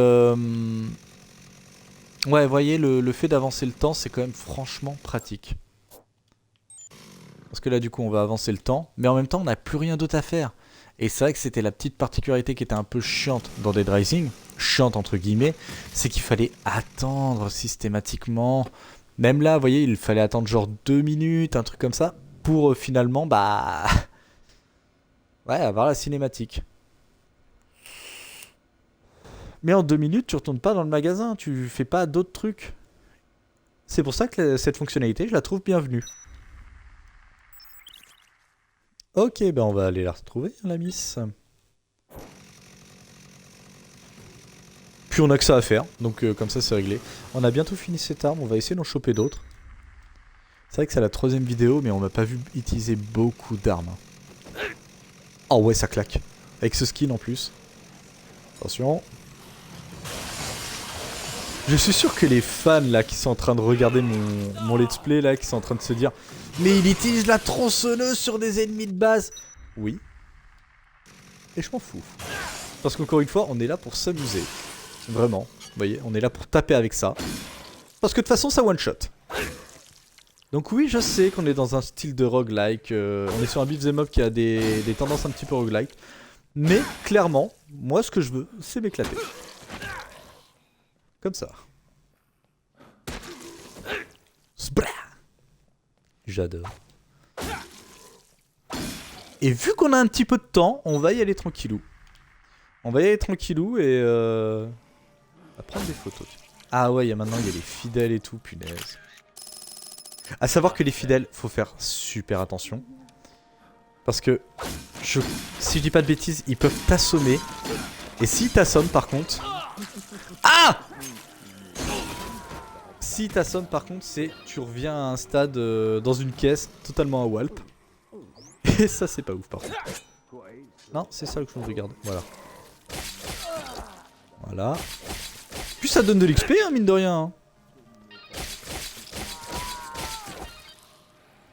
ouais, voyez, le fait d'avancer le temps c'est quand même franchement pratique. Parce que là du coup on va avancer le temps, mais en même temps on n'a plus rien d'autre à faire. Et c'est vrai que c'était la petite particularité qui était un peu chiante dans Dead Rising, chiante entre guillemets, c'est qu'il fallait attendre systématiquement. Même là, vous voyez, il fallait attendre genre 2 minutes, un truc comme ça, pour finalement, bah... ouais, avoir la cinématique. Mais en 2 minutes, tu retournes pas dans le magasin, tu fais pas d'autres trucs. C'est pour ça que cette fonctionnalité, je la trouve bienvenue. Ok, ben on va aller la retrouver, la miss. Puis on a que ça à faire, donc comme ça c'est réglé. On a bientôt fini cette arme, on va essayer d'en choper d'autres. C'est vrai que c'est la 3ème vidéo, mais on m'a pas vu utiliser beaucoup d'armes. Oh ouais, ça claque. Avec ce skin en plus. Attention. Je suis sûr que les fans là qui sont en train de regarder mon let's play là, qui sont en train de se dire mais il utilise la tronçonneuse sur des ennemis de base. Oui. Et je m'en fous. Parce qu'encore une fois, on est là pour s'amuser. Vraiment. Vous voyez, on est là pour taper avec ça. Parce que de toute façon, ça one shot. Donc oui, je sais qu'on est dans un style de roguelike. On est sur un beat'em up qui a des tendances un petit peu roguelike. Mais clairement, moi ce que je veux, c'est m'éclater. Comme ça. J'adore. Et vu qu'on a un petit peu de temps, on va y aller tranquillou. On va y aller tranquillou et on va prendre des photos. Ah ouais, maintenant il y a les fidèles et tout, punaise. À savoir que les fidèles, faut faire super attention. Parce que, si je dis pas de bêtises, ils peuvent t'assommer. Et s'ils t'assomment par contre... Ah! S'ils t'assomment par contre, c'est tu reviens à un stade dans une caisse totalement à walp. Et ça c'est pas ouf par contre. Non, c'est ça que je regarde. Voilà. Voilà. Puis ça donne de l'XP, hein, mine de rien. Hein.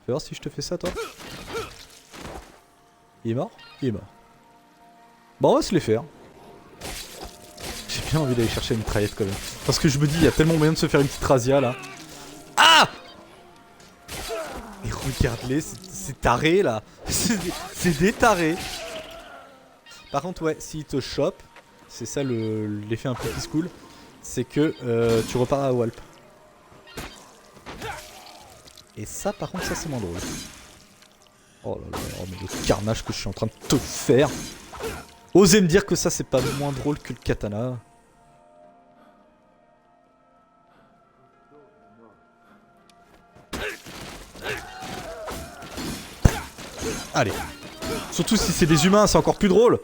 Fais voir si je te fais ça, toi. Il est mort? Il est mort. Bon, on va se les faire. J'ai bien envie d'aller chercher une mitraillette quand même. Parce que je me dis, il y a tellement moyen de se faire une petite razzia là. Ah! Et regarde-les, c'est taré là. C'est des tarés. Par contre, ouais, s'ils te chopent, c'est ça l'effet un peu qui se coule. C'est que tu repars à Walp. Et ça, par contre, ça c'est moins drôle. Oh là là, oh, mais le carnage que je suis en train de te faire. Osez me dire que ça c'est pas moins drôle que le katana. Allez. Surtout si c'est des humains, c'est encore plus drôle.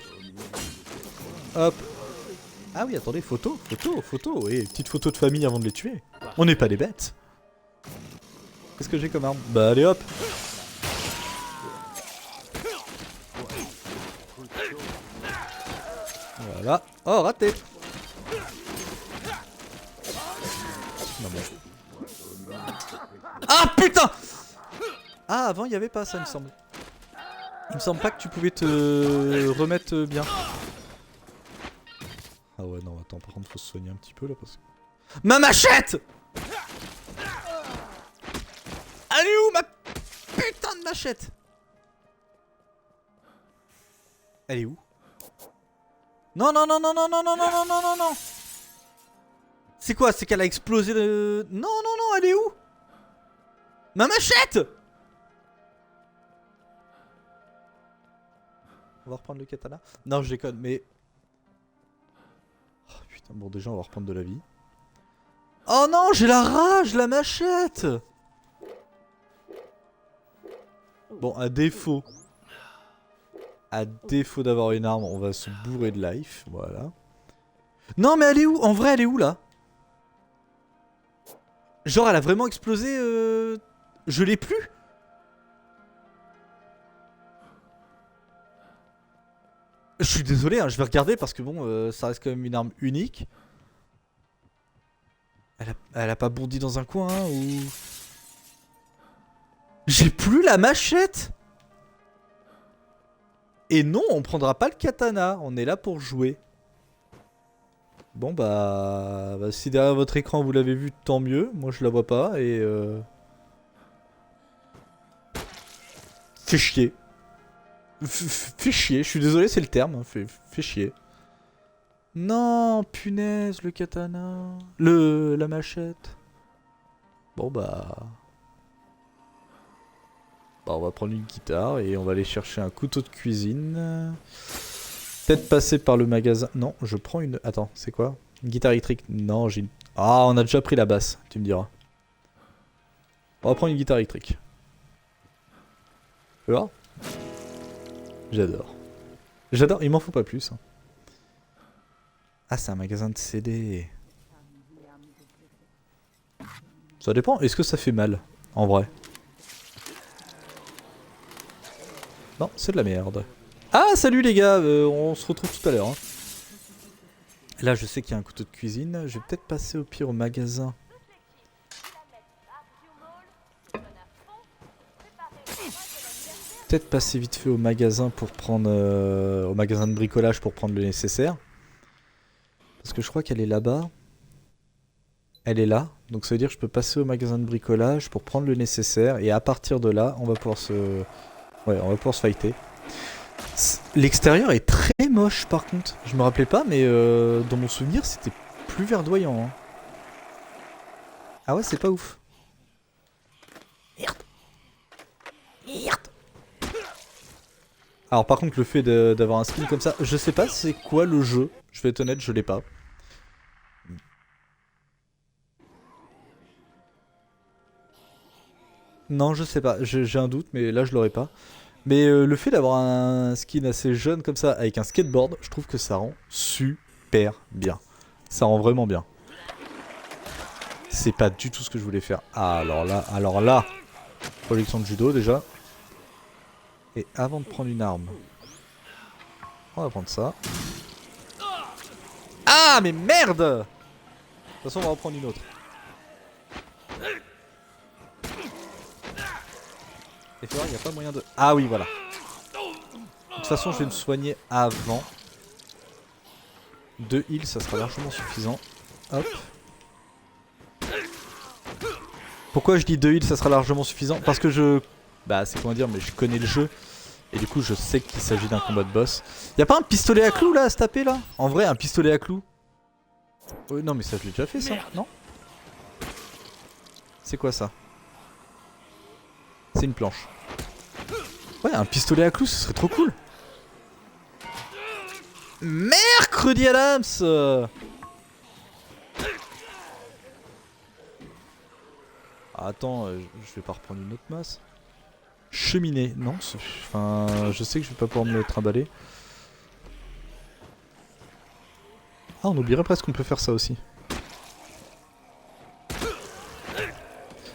Hop. Ah oui, attendez, photo. Et petite photo de famille avant de les tuer. On n'est pas des bêtes. Qu'est-ce que j'ai comme arme? Bah allez hop. Voilà. Oh, raté. Non, bon. Ah putain. Ah, avant il y avait pas ça, il me semble. Il me semble pas que tu pouvais te remettre bien. Ah ouais, non, attends, par contre faut se soigner un petit peu là parce que... Ma machette! Elle est où ma putain de machette? Elle est où? Non, non, non, non, non, non, non, non, non, non, non, non. C'est quoi? C'est qu'elle a explosé le... Non, non, non, elle est où? Ma machette! On va reprendre le katana. Non, je déconne, mais... Oh putain, bon déjà on va reprendre de la vie. Oh non, j'ai la rage, la machette! Bon, à défaut d'avoir une arme, on va se bourrer de life, voilà. Non mais elle est où? En vrai, elle est où là? Genre elle a vraiment explosé Je l'ai plus? Je suis désolé, hein, je vais regarder parce que bon, ça reste quand même une arme unique. Elle a pas bondi dans un coin, hein, ou... J'ai plus la machette! Et non, on prendra pas le katana, on est là pour jouer. Bon bah si derrière votre écran vous l'avez vu, tant mieux. Moi je la vois pas et... Fait chier. Fait chier, je suis désolé, c'est le terme. Hein. Fait chier. Non, punaise, le katana. La machette. Bon bah... Bah on va prendre une guitare et on va aller chercher un couteau de cuisine. Peut-être passer par le magasin. Non, je prends une... Attends, c'est quoi? Une guitare électrique? Non, j'ai une... Ah, on a déjà pris la basse, tu me diras. On va prendre une guitare électrique. Tu vois? J'adore. J'adore, il m'en faut pas plus. Hein. Ah, c'est un magasin de CD. Ça dépend, est-ce que ça fait mal, en vrai? Non, c'est de la merde. Ah, salut les gars, on se retrouve tout à l'heure. Hein. Là, je sais qu'il y a un couteau de cuisine. Je vais peut-être passer au pire au magasin. Peut-être passer vite fait au magasin pour prendre... au magasin de bricolage pour prendre le nécessaire. Parce que je crois qu'elle est là-bas. Elle est là. Donc ça veut dire que je peux passer au magasin de bricolage pour prendre le nécessaire. Et à partir de là, on va pouvoir se... Ouais, on va pouvoir se fighter. L'extérieur est très moche par contre. Je me rappelais pas, mais dans mon souvenir, c'était plus verdoyant. Hein. Ah ouais, c'est pas ouf. Merde. Merde. Alors par contre, le fait d'avoir un skin comme ça, je sais pas c'est quoi le jeu. Je vais être honnête, je l'ai pas. Non, je sais pas. J'ai un doute, mais là, je l'aurais pas. Mais le fait d'avoir un skin assez jeune comme ça, avec un skateboard, je trouve que ça rend super bien. Ça rend vraiment bien. C'est pas du tout ce que je voulais faire. Ah, alors là, collection de judo déjà. Et avant de prendre une arme, on va prendre ça. Ah, mais merde! De toute façon, on va en prendre une autre. Et tu vois, il n'y a pas moyen de... Ah oui, voilà. De toute façon, je vais me soigner avant. 2 heals, ça sera largement suffisant. Hop. Pourquoi je dis 2 heals, ça sera largement suffisant? Parce que je... Bah, c'est comment dire, mais je connais le jeu. Et du coup, je sais qu'il s'agit d'un combat de boss. Y'a pas un pistolet à clous là à se taper là? En vrai, un pistolet à clous? Non, mais ça, je l'ai déjà fait ça, non? C'est quoi ça? C'est une planche. Ouais, un pistolet à clous, ce serait trop cool. Mercredi Adams. Attends, je vais pas reprendre une autre masse. Cheminée, non, enfin, je sais que je vais pas pouvoir me le trimballer. Ah, on oublierait presque qu'on peut faire ça aussi.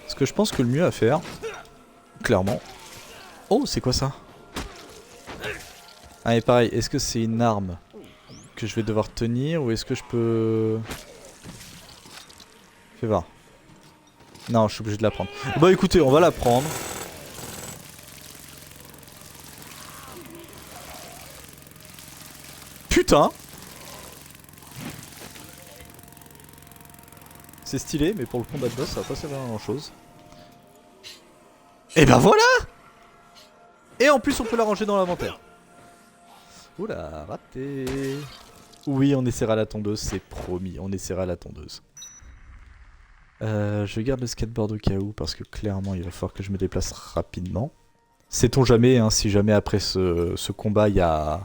Parce que je pense que le mieux à faire, clairement... Oh, c'est quoi ça? Ah, et pareil, est-ce que c'est une arme que je vais devoir tenir ou est-ce que je peux... Fais voir. Non, je suis obligé de la prendre. Bah écoutez, on va la prendre. Putain! C'est stylé, mais pour le combat de boss, ça va pas servir à grand chose. Et ben voilà! Et en plus, on peut la ranger dans l'inventaire. Oula, raté. Oui, on essaiera la tondeuse, c'est promis, on essaiera la tondeuse. Je garde le skateboard au cas où, parce que clairement, il va falloir que je me déplace rapidement. Sait-on jamais, hein, si jamais après ce combat, il y a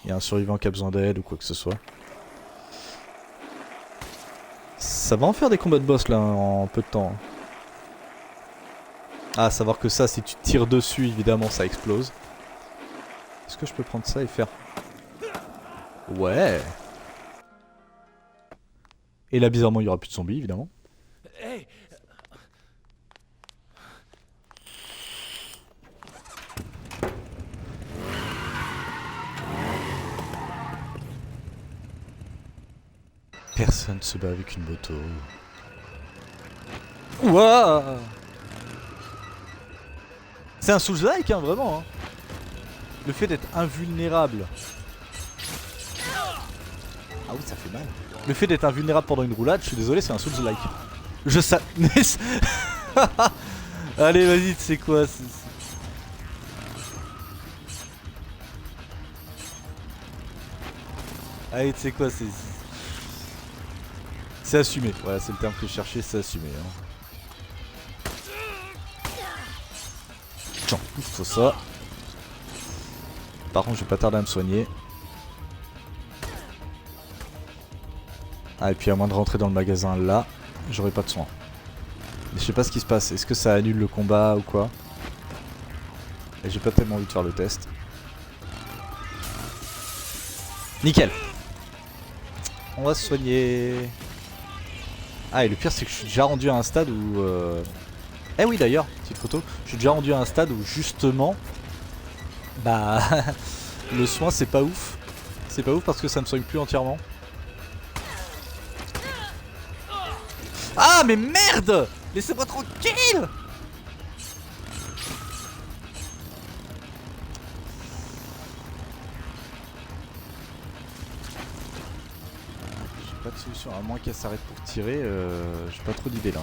un survivant qui a besoin d'aide ou quoi que ce soit. Ça va en faire des combats de boss là, en peu de temps. Ah, à savoir que ça, si tu tires dessus, évidemment, ça explose. Est-ce que je peux prendre ça et faire... Ouais. Et là, bizarrement, il n'y aura plus de zombies, évidemment. Hey. Personne se bat avec une moto. Ouah. C'est un Souls-like, hein, vraiment. Hein. Le fait d'être invulnérable. Ah oui, ça fait mal. Le fait d'être invulnérable pendant une roulade, je suis désolé, c'est un Souls-like. Je sais. Allez, vas-y, tu sais quoi. Allez, tu sais quoi, c'est assumé. Voilà, c'est le terme que je cherchais, c'est assumé. Hein. Tiens, ouvre ça. Par contre, je vais pas tarder à me soigner. Ah, et puis à moins de rentrer dans le magasin là, j'aurai pas de soin. Mais je sais pas ce qui se passe. Est-ce que ça annule le combat ou quoi? Et j'ai pas tellement envie de faire le test. Nickel. On va se soigner. Ah, et le pire c'est que je suis déjà rendu à un stade où... Eh oui d'ailleurs, petite photo. Je suis déjà rendu à un stade où justement... Bah... le soin c'est pas ouf. C'est pas ouf parce que ça me soigne plus entièrement. Ah mais merde! Laissez-moi tranquille! J'ai pas de solution, à moins qu'elle s'arrête pour tirer, j'ai pas trop d'idées là.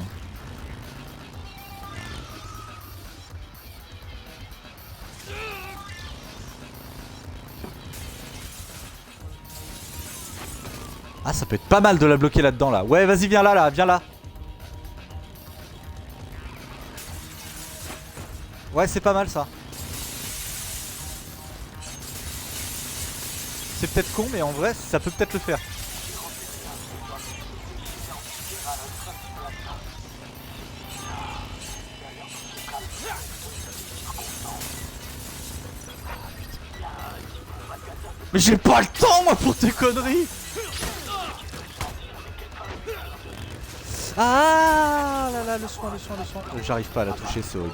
Ah, ça peut être pas mal de la bloquer là-dedans là. Ouais, vas-y, viens là, viens là. Ouais, c'est pas mal ça. C'est peut-être con, mais en vrai, ça peut peut-être le faire. Mais j'ai pas le temps, moi, pour tes conneries. Ah là là, le soin. J'arrive pas à la toucher, c'est horrible.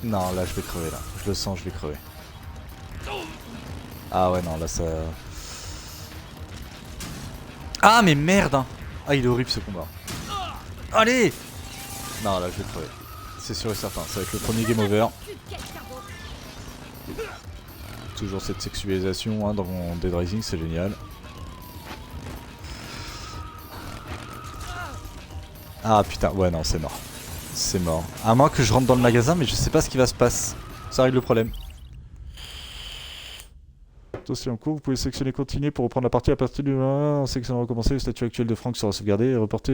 Non, là je vais crever là. Je le sens, je vais crever. Ah ouais, non, là ça... Ah mais merde hein. Ah, il est horrible ce combat. Allez. Non, là, je vais crever. C'est sûr et certain, ça va être le premier game over. Toujours cette sexualisation hein, dans Dead Rising, c'est génial. Ah putain, ouais non, c'est mort. C'est mort. À moins que je rentre dans le magasin, mais je sais pas ce qui va se passer. Ça règle le problème. Attention en cours, vous pouvez sélectionner continuer pour reprendre la partie à partir du 1. En sélectionnant recommencer, le statut actuel de Frank sera sauvegardé et reporté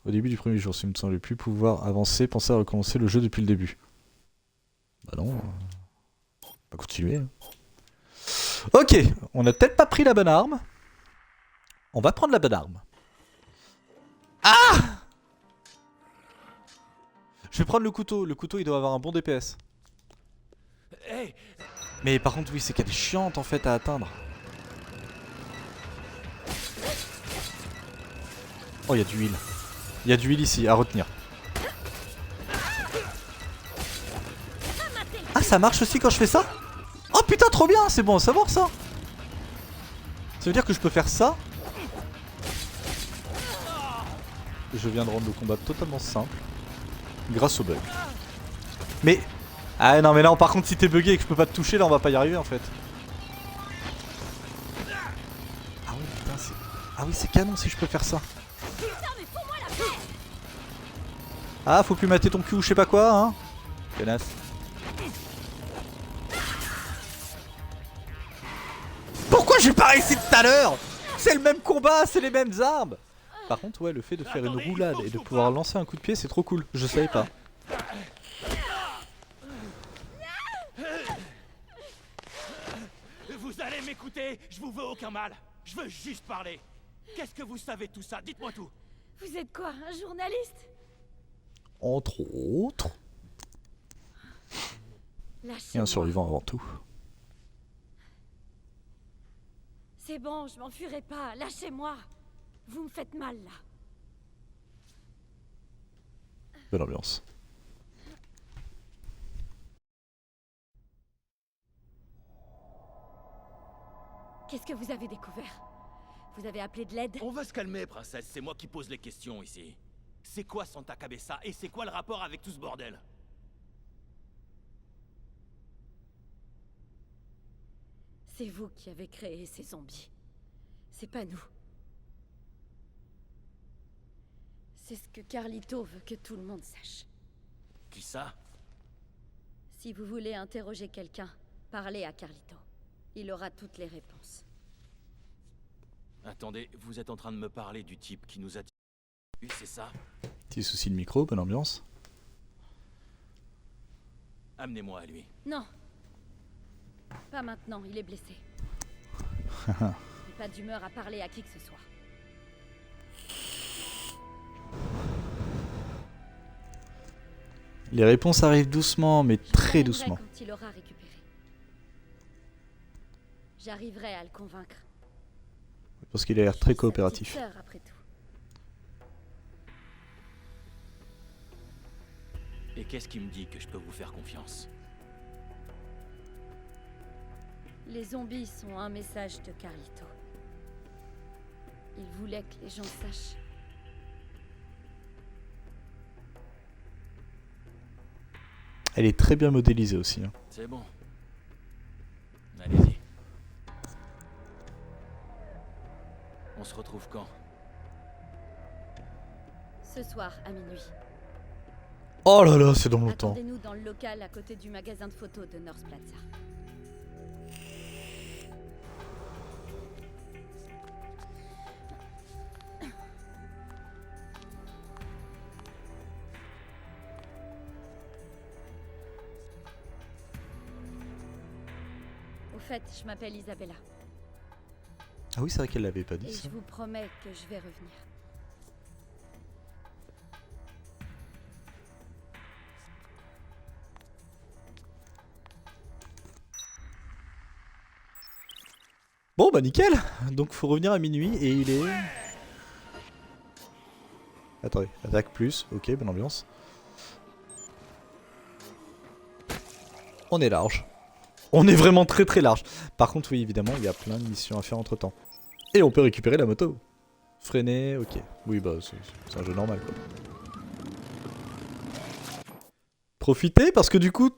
au début du premier jour. Si vous ne semblez plus pouvoir avancer, pensez à recommencer le jeu depuis le début. Bah non. On va continuer. Ok, on a peut-être pas pris la bonne arme. On va prendre la bonne arme. Ah! Je vais prendre le couteau. Le couteau, il doit avoir un bon DPS. Hey, Mais par contre, oui, c'est qu'elle est chiante en fait à atteindre. Oh, il y a du heal. Il y a du heal ici, à retenir. Ah, ça marche aussi quand je fais ça? Oh putain, trop bien, c'est bon à savoir ça. Ça veut dire que je peux faire ça. Je viens de rendre le combat totalement simple. Grâce au bug. Mais... Ah non mais là par contre si t'es bugué et que je peux pas te toucher là on va pas y arriver en fait. Ah oui putain c'est... Ah oui c'est canon si je peux faire ça. Ah faut plus mater ton cul ou je sais pas quoi hein. Connasse. Pourquoi j'ai pas réussi tout à l'heure? C'est le même combat, c'est les mêmes armes. Par contre ouais le fait de faire une roulade et de pouvoir lancer un coup de pied c'est trop cool. Je savais pas. vous allez m'écouter, je vous veux aucun mal. Je veux juste parler. Qu'est-ce que vous savez de tout ça? Dites-moi tout. Vous êtes quoi, un journaliste? Entre autres. Et un survivant avant tout. C'est bon, je m'enfuirai pas. Lâchez-moi. Vous me faites mal là. Belle ambiance. Qu'est-ce que vous avez découvert? Vous avez appelé de l'aide? On va se calmer, princesse. C'est moi qui pose les questions ici. C'est quoi Santa Cabeza et c'est quoi le rapport avec tout ce bordel? C'est vous qui avez créé ces zombies. C'est pas nous. C'est ce que Carlito veut que tout le monde sache. Qui ça? Si vous voulez interroger quelqu'un, parlez à Carlito. Il aura toutes les réponses. Attendez, vous êtes en train de me parler du type qui nous a tués, c'est ça? Petit souci de micro, bonne ambiance. Amenez-moi à lui. Non. Pas maintenant, il est blessé. J'ai pas d'humeur à parler à qui que ce soit. Les réponses arrivent doucement, mais très doucement. Quand il aura récupéré. J'arriverai à le convaincre. Parce qu'il a l'air très coopératif. Après tout. Et qu'est-ce qui me dit que je peux vous faire confiance? Les zombies sont un message de Carlito. Il voulait que les gens sachent. Elle est très bien modélisée aussi. Hein. C'est bon. Allez-y. On se retrouve quand? Ce soir, à minuit. Oh là là, c'est dans longtemps. Attendez-nous dans le local à côté du magasin de photos de North Plaza. Au fait, je m'appelle Isabella. Ah oui, c'est vrai qu'elle l'avait pas dit Et ça. je vous promets que je vais revenir. Bon bah nickel. Donc faut revenir à minuit et il est... Attendez, attaque plus, ok, bonne ambiance. On est large. On est vraiment très très large. Par contre oui évidemment il y a plein de missions à faire entre temps. Et on peut récupérer la moto. Freiner, ok. Oui bah c'est un jeu normal quoi. Profitez parce que du coup,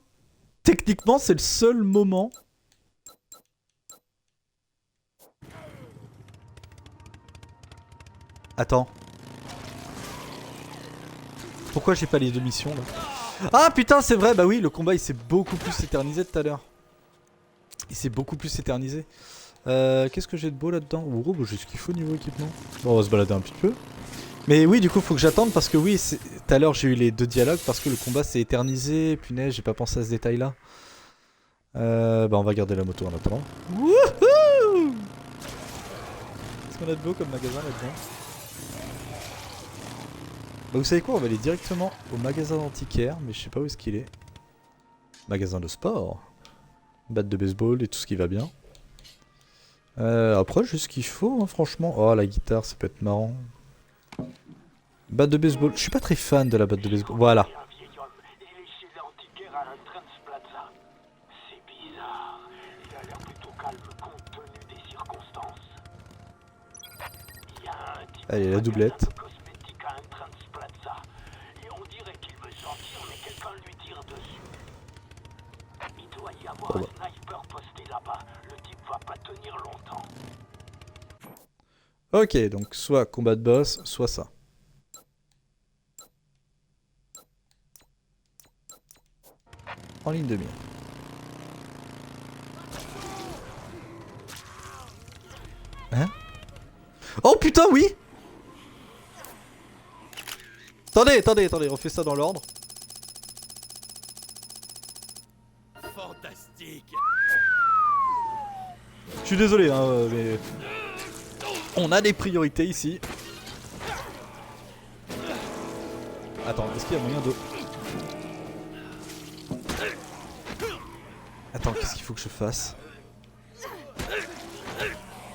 techniquement, c'est le seul moment. Attends. Pourquoi j'ai pas les 2 missions là? Ah putain, c'est vrai, bah oui, le combat il s'est beaucoup plus éternisé tout à l'heure. Il s'est beaucoup plus éternisé. Qu'est-ce que j'ai de beau là-dedans? Oh, bah, j'ai ce qu'il faut niveau équipement. Bon, on va se balader un petit peu. Mais oui, du coup, faut que j'attende parce que oui, tout à l'heure j'ai eu les 2 dialogues parce que le combat s'est éternisé. Punaise, j'ai pas pensé à ce détail-là. Bah, on va garder la moto en attendant. Wouhou! Qu'est-ce qu'on a de beau comme magasin là-dedans? Bah, vous savez quoi? On va aller directement au magasin d'antiquaire, mais je sais pas où est-ce qu'il est. Magasin de sport. Batte de baseball et tout ce qui va bien. Après, j'ai ce qu'il faut, hein, franchement. Oh, la guitare, ça peut être marrant. Batte de baseball. Je suis pas très fan de la batte de baseball. Voilà. Allez, la doublette. Oh bah. Ok, donc soit combat de boss, soit ça. En ligne de mire. Hein? Oh putain, oui! Attendez, on fait ça dans l'ordre. Fantastique. Je suis désolé, hein, mais... On a des priorités ici. Attends, est-ce qu'il y a moyen de... Attends, qu'est-ce qu'il faut que je fasse?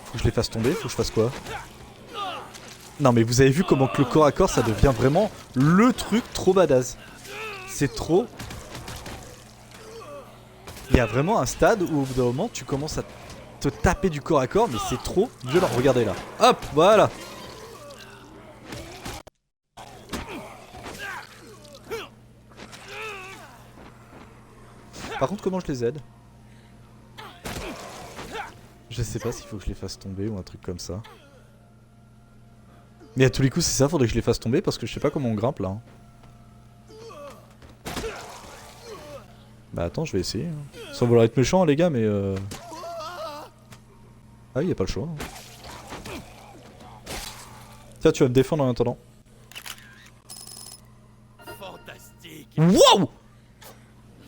Faut que je les fasse tomber? Faut que je fasse quoi? Non mais vous avez vu comment que le corps à corps ça devient vraiment le truc trop badass. C'est trop... Il y a vraiment un stade où au bout d'un moment tu commences à te taper du corps à corps, mais c'est trop violent. Regardez là. Hop, voilà. Par contre, comment je les aide? Je sais pas s'il faut que je les fasse tomber ou un truc comme ça. Mais à tous les coups, c'est ça, faudrait que je les fasse tomber parce que je sais pas comment on grimpe là. Hein. Bah attends, je vais essayer. Hein. Sans vouloir être méchant, les gars, mais ah oui, y a pas le choix. Hein. Tiens, tu vas me défendre en attendant. Fantastique. Wow!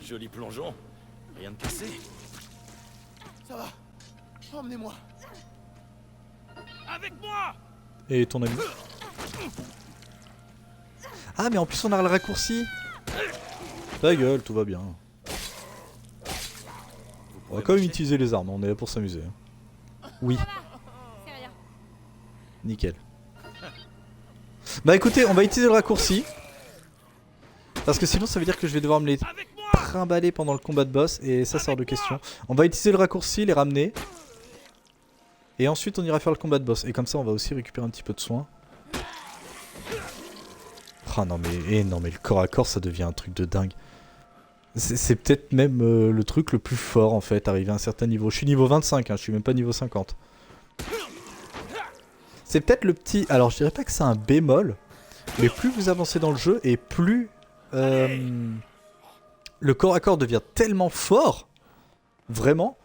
Joli plongeon. Rien de cassé. Ça va. Emmenez-moi. Avec moi! Et ton ami? Ah, mais en plus on a le raccourci. Ta gueule, tout va bien. On va quand même utiliser les armes, on est là pour s'amuser. Oui. C'est rien. Nickel. Bah écoutez, on va utiliser le raccourci. Parce que sinon ça veut dire que je vais devoir me les trimballer pendant le combat de boss. Et ça sort de question. On va utiliser le raccourci, les ramener. Et ensuite on ira faire le combat de boss. Et comme ça on va aussi récupérer un petit peu de soins. Ah non mais, non mais le corps à corps ça devient un truc de dingue. C'est peut-être même le truc le plus fort en fait, arrivé à un certain niveau. Je suis niveau 25, hein, je suis même pas niveau 50. C'est peut-être le petit... Alors je dirais pas que c'est un bémol, mais plus vous avancez dans le jeu et plus le corps à corps devient tellement fort, vraiment,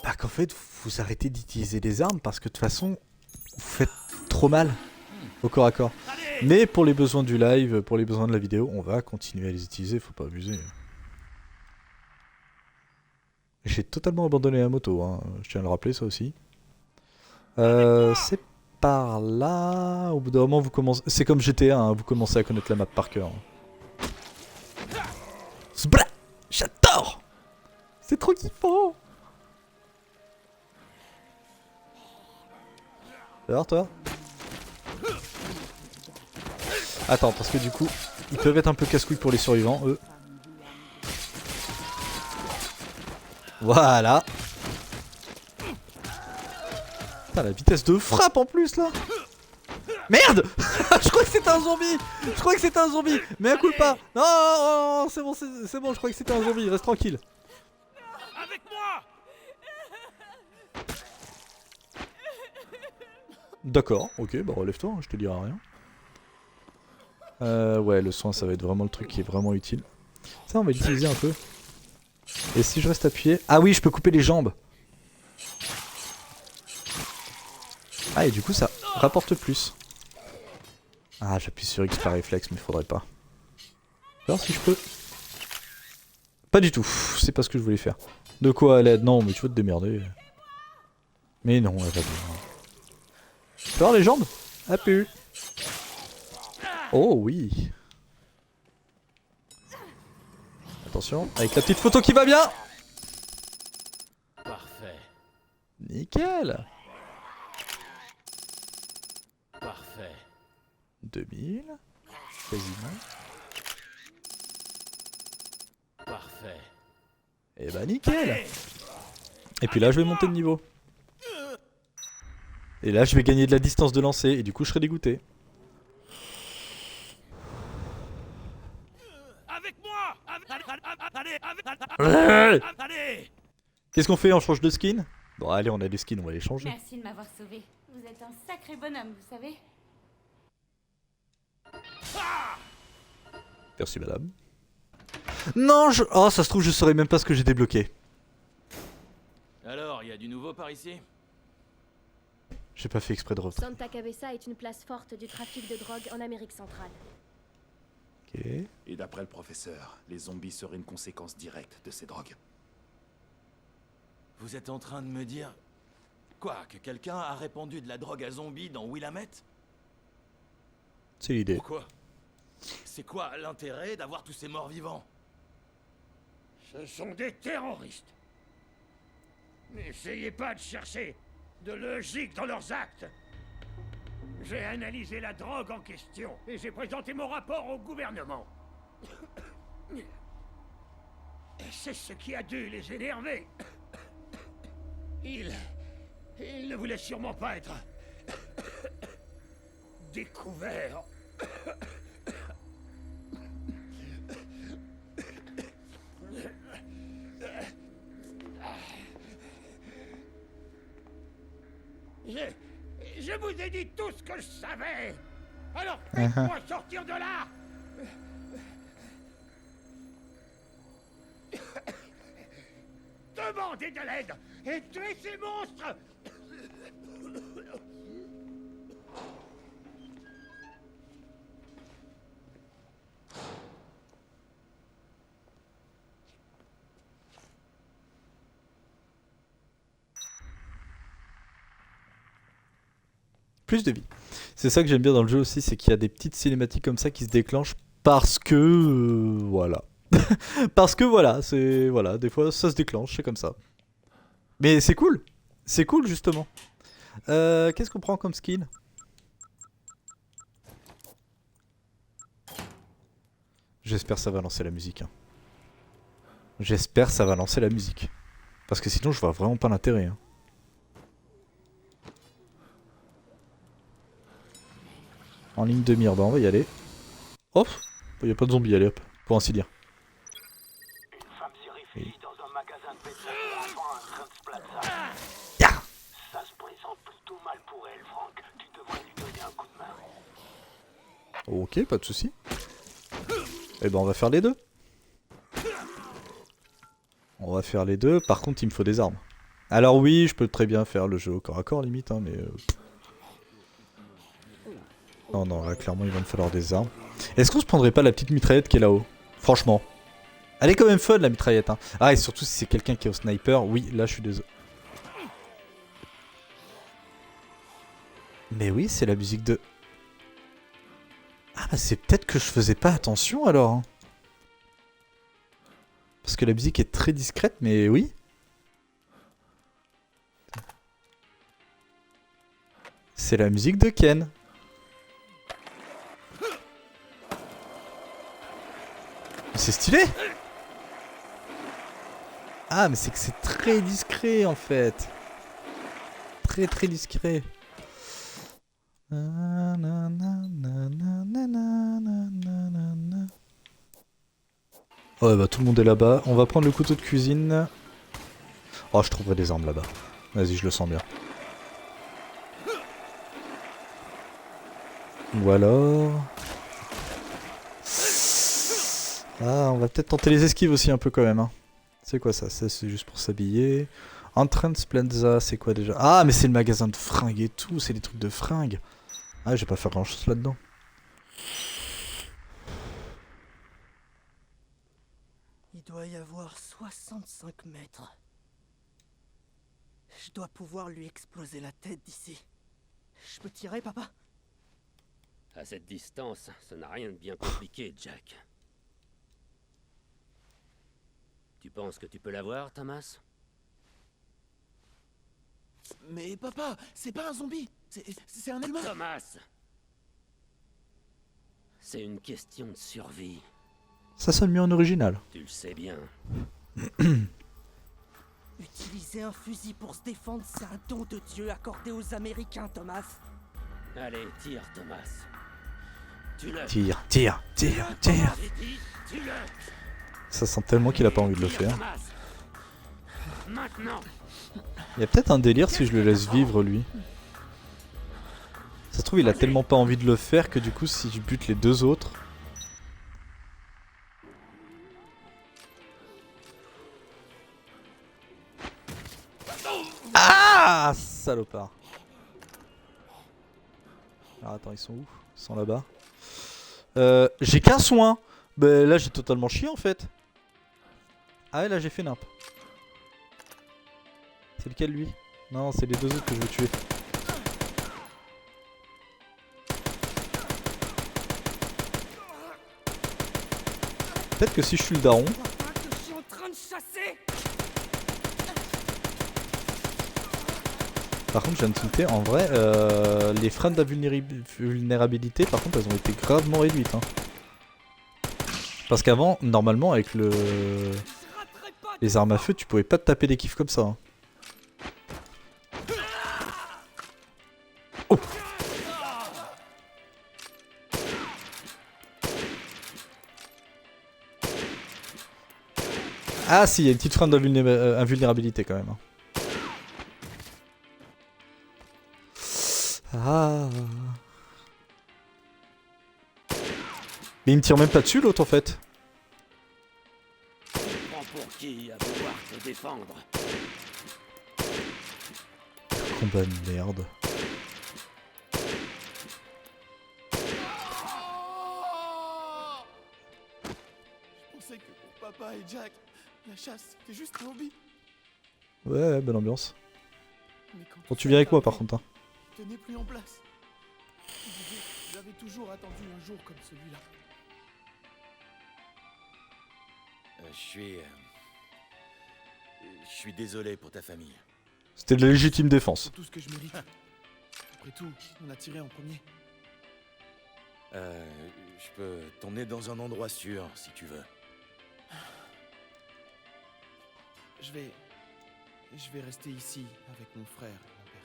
bah qu'en fait vous arrêtez d'utiliser des armes parce que de toute façon vous faites trop mal au corps à corps. Mais pour les besoins du live, pour les besoins de la vidéo, on va continuer à les utiliser, faut pas abuser. J'ai totalement abandonné la moto, hein. Je tiens à le rappeler ça aussi. C'est par là. Au bout d'un moment, vous commencez. C'est comme GTA, hein, vous commencez à connaître la map par cœur. Sbla! J'adore! C'est trop kiffant! Alors toi? Attends, parce que du coup, ils peuvent être un peu casse-couilles pour les survivants, eux. Voilà. Putain, la vitesse de frappe en plus, là. Merde. Je crois que c'était un zombie. Je crois que c'était un zombie. Mais un coup pas. Non, non, non, c'est bon, c'est bon. Je crois que c'était un zombie. Reste tranquille. Avec moi! D'accord, ok, bah relève-toi, hein, je te dirai rien. Ouais, le soin, ça va être vraiment le truc qui est vraiment utile. Ça, on va l'utiliser un peu. Et si je reste appuyé... Ah oui, je peux couper les jambes. Ah, et du coup, ça rapporte plus. Ah, j'appuie sur X par réflexe, mais faudrait pas. Alors, si je peux... Pas du tout, c'est pas ce que je voulais faire. De quoi à l'aide? Non, mais tu vas te démerder. Mais non, elle va bien. Tu peux voir les jambes? Ah, pu. Oh oui. Attention, avec la petite photo qui va bien. Parfait. Nickel. Parfait. 2000. Quasiment. Parfait. Et bah nickel. Et puis là je vais monter de niveau. Et là je vais gagner de la distance de lancer et du coup je serai dégoûté. Avec moi! Allez! Qu'est-ce qu'on fait? On change de skin? Bon allez, on a des skins, on va les changer. Merci de m'avoir sauvé. Vous êtes un sacré bonhomme, vous savez. Merci madame. Non, je... Oh, ça se trouve je saurais même pas ce que j'ai débloqué. Alors, il y a du nouveau par ici? J'ai pas fait exprès de rentrer. Santa Cabeza est une place forte du trafic de drogue en Amérique centrale. Ok. Et d'après le professeur, les zombies seraient une conséquence directe de ces drogues. Vous êtes en train de me dire... Quoi? Que quelqu'un a répandu de la drogue à zombies dans Willamette? C'est l'idée. Pourquoi? C'est quoi l'intérêt d'avoir tous ces morts vivants? Ce sont des terroristes. N'essayez pas de chercher de logique dans leurs actes. J'ai analysé la drogue en question et j'ai présenté mon rapport au gouvernement. C'est ce qui a dû les énerver. Ils ne voulaient sûrement pas être découverts. Je vous ai dit tout ce que je savais. Alors faites-moi sortir de là. Demandez de l'aide et tuez ces monstres. Plus de vie. C'est ça que j'aime bien dans le jeu aussi, c'est qu'il y a des petites cinématiques comme ça qui se déclenchent parce que... voilà. Parce que voilà, c'est... Voilà, des fois ça se déclenche, c'est comme ça. Mais c'est cool. C'est cool justement. Qu'est-ce qu'on prend comme skin? J'espère ça va lancer la musique. Hein. J'espère ça va lancer la musique. Parce que sinon je vois vraiment pas l'intérêt. Hein. En ligne de mire, bah on va y aller. Hop, il n'y a pas de zombies, allez hop, pour ainsi dire. Une femme s'est réfugiée dans un magasin de vêtements avant un train de plaza. Yeah. Ça se présente plutôt mal pour elle, Frank. Tu devrais lui donner un coup de main. Ok, pas de soucis. Et ben on va faire les deux. On va faire les deux, par contre il me faut des armes. Alors oui, je peux très bien faire le jeu au corps à corps limite, hein, mais... Non, non, là clairement il va me falloir des armes. Est-ce qu'on se prendrait pas la petite mitraillette qui est là-haut? Franchement. Elle est quand même fun la mitraillette. Hein. Ah, et surtout si c'est quelqu'un qui est au sniper, oui, là je suis désolé. Mais oui, c'est la musique de... Ah bah c'est peut-être que je faisais pas attention alors. Hein. Parce que la musique est très discrète, mais oui. C'est la musique de Ken. C'est stylé. Ah mais c'est que c'est très discret en fait. Très très discret. Ouais bah tout le monde est là-bas. On va prendre le couteau de cuisine. Oh je trouverai des armes là-bas. Vas-y je le sens bien. Ou alors... Ah on va peut-être tenter les esquives aussi un peu quand même. Hein. C'est quoi ça? Ça c'est juste pour s'habiller. Entrance Plaza c'est quoi déjà? Ah mais c'est le magasin de fringues et tout. C'est des trucs de fringues. Ah je vais pas faire grand chose là-dedans. Il doit y avoir 65 mètres. Je dois pouvoir lui exploser la tête d'ici. Je peux tirer, papa? À cette distance, ça n'a rien de bien compliqué, Jack. Tu penses que tu peux l'avoir, Thomas? Mais papa, c'est pas un zombie, c'est un humain. Thomas! C'est une question de survie. Ça sonne mieux en original. Tu le sais bien. Utiliser un fusil pour se défendre, c'est un don de Dieu accordé aux Américains, Thomas. Allez, tire, Thomas. Tue-le. Tire, tire, tire, tire. J'ai dit, tue-le. Ça sent tellement qu'il a pas envie de le faire. Thomas. Maintenant. Il y a peut-être un délire si je le laisse vivre lui. Ça se trouve il a tellement pas envie de le faire que du coup si je bute les deux autres... Ah salopard. Alors attends ils sont où? Ils sont là-bas. J'ai qu'un soin. Bah là j'ai totalement chié en fait. Ah ouais là j'ai fait nimp. C'est lequel lui? Non c'est les deux autres que je veux tuer. Peut-être que si je suis le daron... Par contre, je viens de tilter, en vrai, les freins de la vulnérabilité, par contre, elles ont été gravement réduites. Hein. Parce qu'avant, normalement, avec les armes à feu, tu pouvais pas te taper des kiffs comme ça. Hein. Oh. Ah si, il y a une petite frein de invulnérabilité quand même. Hein. Ah. Mais il me tire même pas dessus l'autre en fait. Tu prends pour qui à vouloir te défendre? Combat de merde. Je pensais que pour papa et Jack, la chasse c'était juste un hobby. Ouais, bonne ambiance. Mais quand Bon, tu viens avec moi par contre. Hein. tenait plus en place. J'avais toujours attendu un jour comme celui-là. Je suis désolé pour ta famille. C'était de la légitime défense. C'est tout ce que je mérite. Après tout, on a tiré en premier. Je peux t'emmener dans un endroit sûr si tu veux. Je vais rester ici avec mon frère et mon père.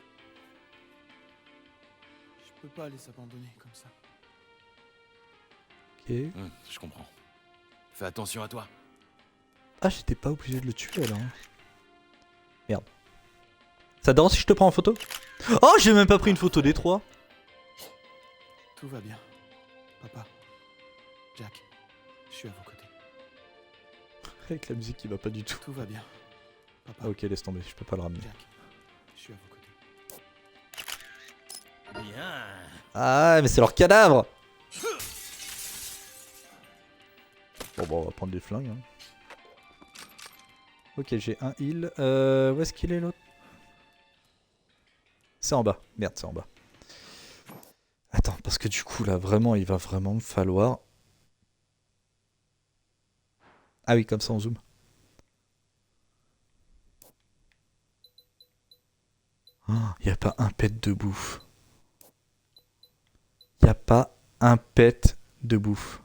Je peux pas les abandonner comme ça. Ok. Je comprends. Fais attention à toi. Ah, j'étais pas obligé de le tuer là. Hein. Merde. Ça te dérange si je te prends en photo? Oh, j'ai même pas pris une photo des trois. Tout va bien. Papa, Jack, je suis à vos côtés. Avec la musique qui va pas du tout. Tout va bien. Papa, Ah, ok, laisse tomber, je peux pas le ramener. Jack, je suis à vos côtés. Bien. Ah, mais c'est leur cadavre. Bon, on va prendre des flingues. Hein. Ok, j'ai un heal. Où est-ce qu'il est l'autre? C'est en bas. Merde, c'est en bas. Attends, parce que du coup, là, vraiment, il va vraiment me falloir... Ah oui, comme ça, on zoom. Il n'y a pas un pet de bouffe. Il n'y a pas un pet de bouffe.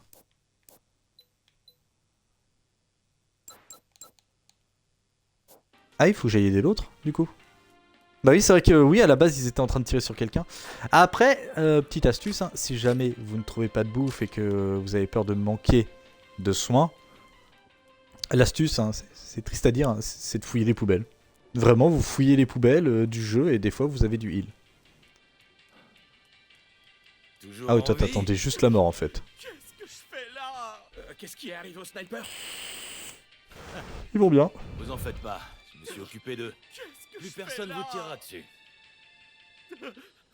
Ah, il faut que j'aille aider l'autre, du coup. Bah oui, c'est vrai que oui, à la base, ils étaient en train de tirer sur quelqu'un. Après, petite astuce, hein, si jamais vous ne trouvez pas de bouffe et que vous avez peur de manquer de soins, L'astuce, hein, c'est triste à dire, hein, c'est de fouiller les poubelles. Vraiment, vous fouillez les poubelles du jeu et des fois vous avez du heal. Toujours Ah oui, en toi vie t'attendais juste la mort en fait. Qu'est-ce que je fais là? Qu'est-ce qui est arrivé au sniper? Ils vont bien. Vous en faites pas, je me suis occupé d'eux. Qu'est-ce que Plus je fais personne là? vous tirera dessus.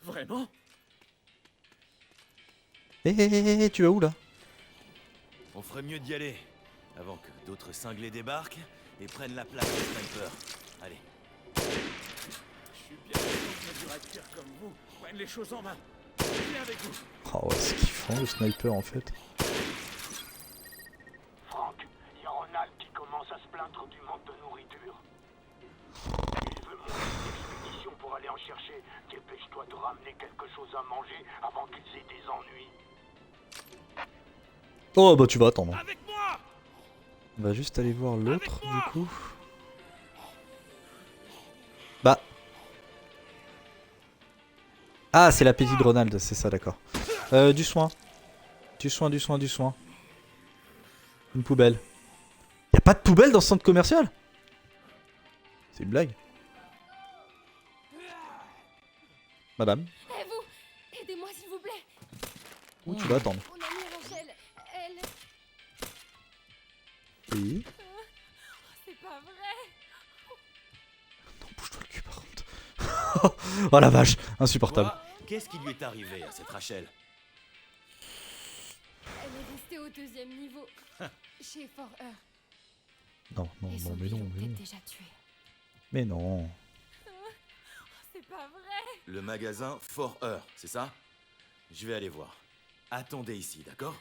Vraiment? Hé, tu vas où là? On ferait mieux d'y aller, avant que d'autres cinglés débarquent et prennent la place des snipers. Allez. Je suis bien content que mes directeurs comme vous prennent les choses en main. Je viens avec vous. Oh ouais, c'est kiffant le sniper en fait. Franck, il y a Ronald qui commence à se plaindre du manque de nourriture. Il veut monter une expédition pour aller en chercher. Dépêche-toi de ramener quelque chose à manger avant qu'ils aient des ennuis. Oh bah tu vas attendre. Avec moi! On va juste aller voir l'autre du coup. Bah. Ah c'est la petite Ronald, c'est ça d'accord. Du soin. Du soin. Une poubelle. Y'a pas de poubelle dans ce centre commercial? C'est une blague. Madame, Et vous, aidez-moi s'il vous plaît. où tu vas attendre? Mon amie Rachel, elle... Oui. C'est pas vrai. Non, bouge-toi le cul par contre. Oh la vache, insupportable. Quoi? Qu'est-ce qui lui est arrivé à cette Rachel? Elle est restée au 2e niveau, chez Fort Heure. Non, Et son mais non, bilan mais est non. déjà tué. Mais non. C'est pas vrai. Le magasin Fort Heure, c'est ça? Je vais aller voir. Attendez ici, d'accord?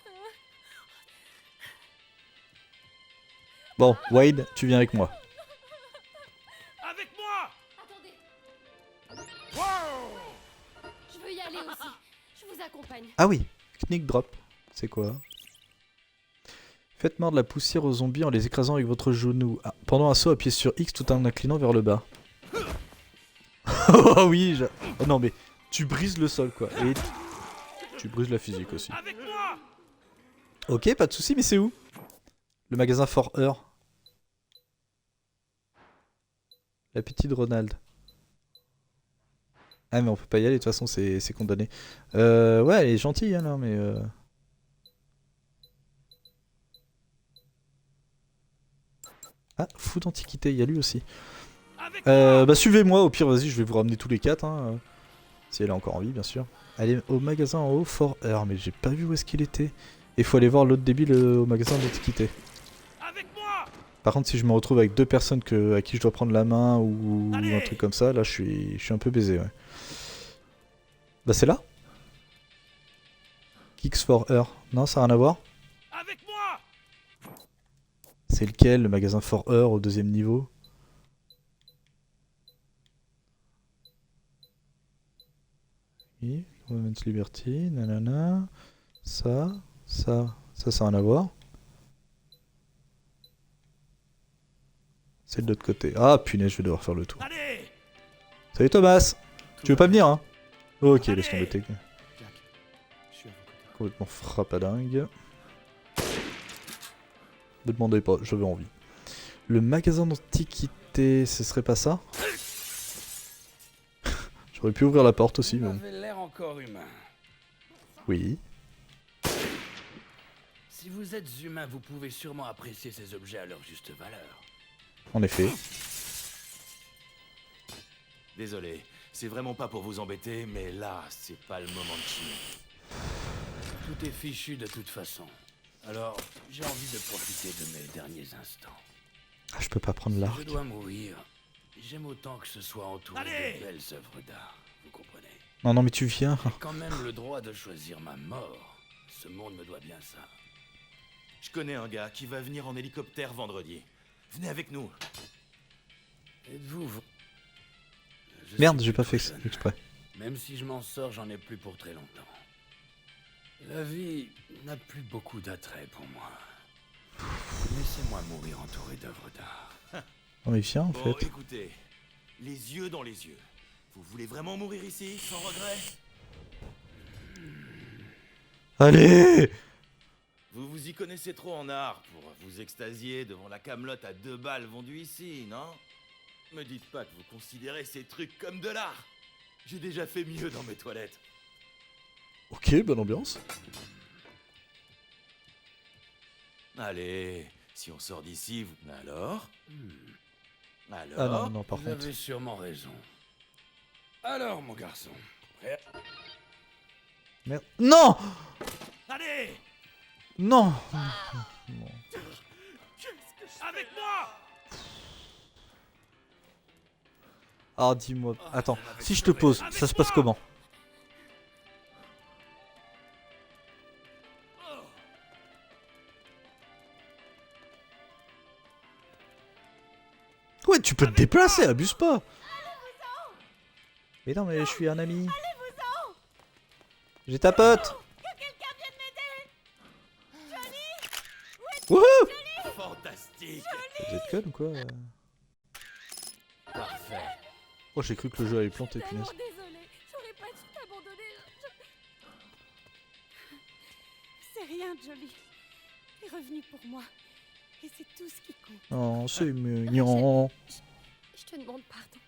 Bon, Wade, tu viens avec moi. Avec moi! Attendez, Wow! je veux y aller aussi. Je vous accompagne. Ah oui, Knick Drop. C'est quoi? Faites mordre la poussière aux zombies en les écrasant avec votre genou. Ah, pendant un saut, appuyez sur X tout en inclinant vers le bas. Oh oui, oh non mais tu brises le sol quoi. Et tu brises la physique aussi. Avec moi! Ok, pas de soucis, mais c'est où? Le magasin Fort Heure. La petite Ronald. Ah mais on peut pas y aller, de toute façon c'est condamné. Ouais, elle est gentille alors, mais... Ah, fou d'antiquité, il y a lui aussi. Bah suivez-moi, au pire vas-y je vais vous ramener tous les 4 hein, si elle est encore en vie bien sûr. Allez au magasin en haut, Fort Heure, mais j'ai pas vu où est-ce qu'il était. Et faut aller voir l'autre débile au magasin d'antiquité. Par contre si je me retrouve avec 2 personnes à qui je dois prendre la main ou un truc comme ça, là je suis un peu baisé ouais. Bah c'est là. Kicks Fort Heure, non ça a rien à voir. C'est lequel, le magasin Fort Heure au 2e niveau? Oui, Women's Liberty, nanana. Ça a rien à voir. C'est de l'autre côté. Ah punaise, je vais devoir faire le tour. Salut Thomas. Tu veux pas venir hein? Ok, laisse tomber tes... Complètement frappadingue. Ne demandez pas, j'avais envie. Le magasin d'antiquité, ce serait pas ça? J'aurais pu ouvrir la porte aussi, mais Vous bon. avez l'air encore humain. Oui. Si vous êtes humain, vous pouvez sûrement apprécier ces objets à leur juste valeur. En effet. Désolé, c'est vraiment pas pour vous embêter, mais là, c'est pas le moment de chiner. Tout est fichu de toute façon. Alors, j'ai envie de profiter de mes derniers instants. Ah, je peux pas prendre Si l'arc. je dois mourir, j'aime autant que ce soit entouré de belles œuvres d'art. Vous comprenez? Non, non, mais tu viens. J'ai quand même le droit de choisir ma mort. Ce monde me doit bien ça. Je connais un gars qui va venir en hélicoptère vendredi. Venez avec nous. Êtes-vous... Merde, j'ai pas fait exprès. Même si je m'en sors, j'en ai plus pour très longtemps. La vie n'a plus beaucoup d'attrait pour moi. Laissez-moi mourir entouré d'œuvres d'art. Non, mais viens en Bon, fait. écoutez, les yeux dans les yeux. Vous voulez vraiment mourir ici, sans regret? Allez! Vous vous y connaissez trop en art pour vous extasier devant la camelote à 2 balles vendue ici, non? Me dites pas que vous considérez ces trucs comme de l'art. J'ai déjà fait mieux dans mes toilettes. Ok, bonne ambiance. Allez, si on sort d'ici, vous... Alors? Alors? Ah non, non, par Vous contre. avez sûrement raison. Alors, mon garçon, prêt à... Merde. Non! Allez, Non! avec moi. Ah, dis-moi. Attends, si je te pose, ça se passe comment? Ouais, tu peux te déplacer, abuse pas! Mais non, mais je suis un ami. J'ai ta pote! Wouhou! Fantastique! Vous êtes conne ou quoi? Parfait. Oh, j'ai cru que le jeu avait planté, punaise. Désolée, j'aurais pas dû t'abandonner. C'est rien, Jolie. T'es revenu pour moi. Et c'est tout ce qui compte. Oh, c'est mignon. Je te demande pardon.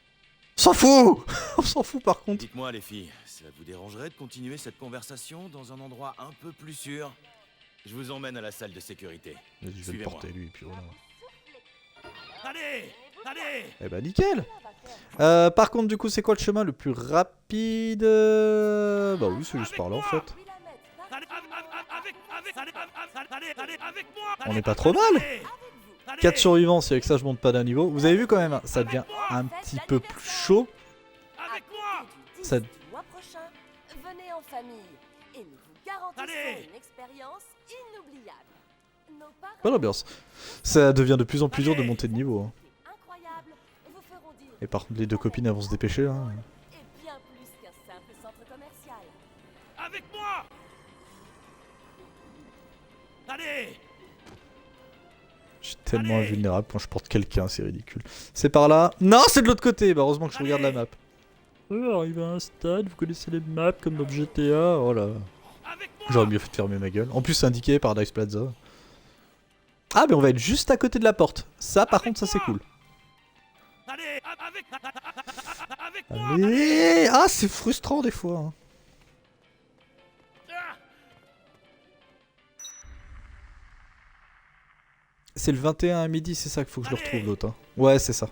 S'en fout! On s'en fout par contre. Dites-moi les filles, ça vous dérangerait de continuer cette conversation dans un endroit un peu plus sûr? Je vous emmène à la salle de sécurité. Vas-y, je vais le Suivez-moi. porter lui, et puis voilà. Allez, allez. Eh bah nickel! Par contre, du coup, c'est quoi le chemin le plus rapide? Bah oui, c'est juste par là en fait. Avec moi. On n'est pas trop mal! 4 survivants, si avec ça je monte pas d'un niveau. Vous avez vu quand même, ça devient un petit peu plus chaud. Avec moi. Ça... Le mois prochain, venez en famille et nous vous garantissons une expérience inoubliable. Nos parents Bonne ambiance. Ça devient de plus en plus dur de monter de niveau. Hein. incroyables vous feront dire Et par contre, les deux copines elles vont se dépêcher là. et bien plus qu'un simple centre commercial. Avec moi. Allez. Je suis tellement invulnérable quand je porte quelqu'un, c'est ridicule. C'est par là. Non, c'est de l'autre côté. Bah, heureusement que je regarde la map. Arrivé à un stade, vous connaissez les maps comme dans GTA. Oh là. J'aurais mieux fait de fermer ma gueule. En plus, c'est indiqué par Dice Plaza. Ah, mais on va être juste à côté de la porte. Ça, par contre, ça c'est cool. Allez. Ah, c'est frustrant des fois. Hein. C'est le 21 à midi, c'est ça qu'il faut que je le retrouve l'autre. Hein. Ouais, c'est ça.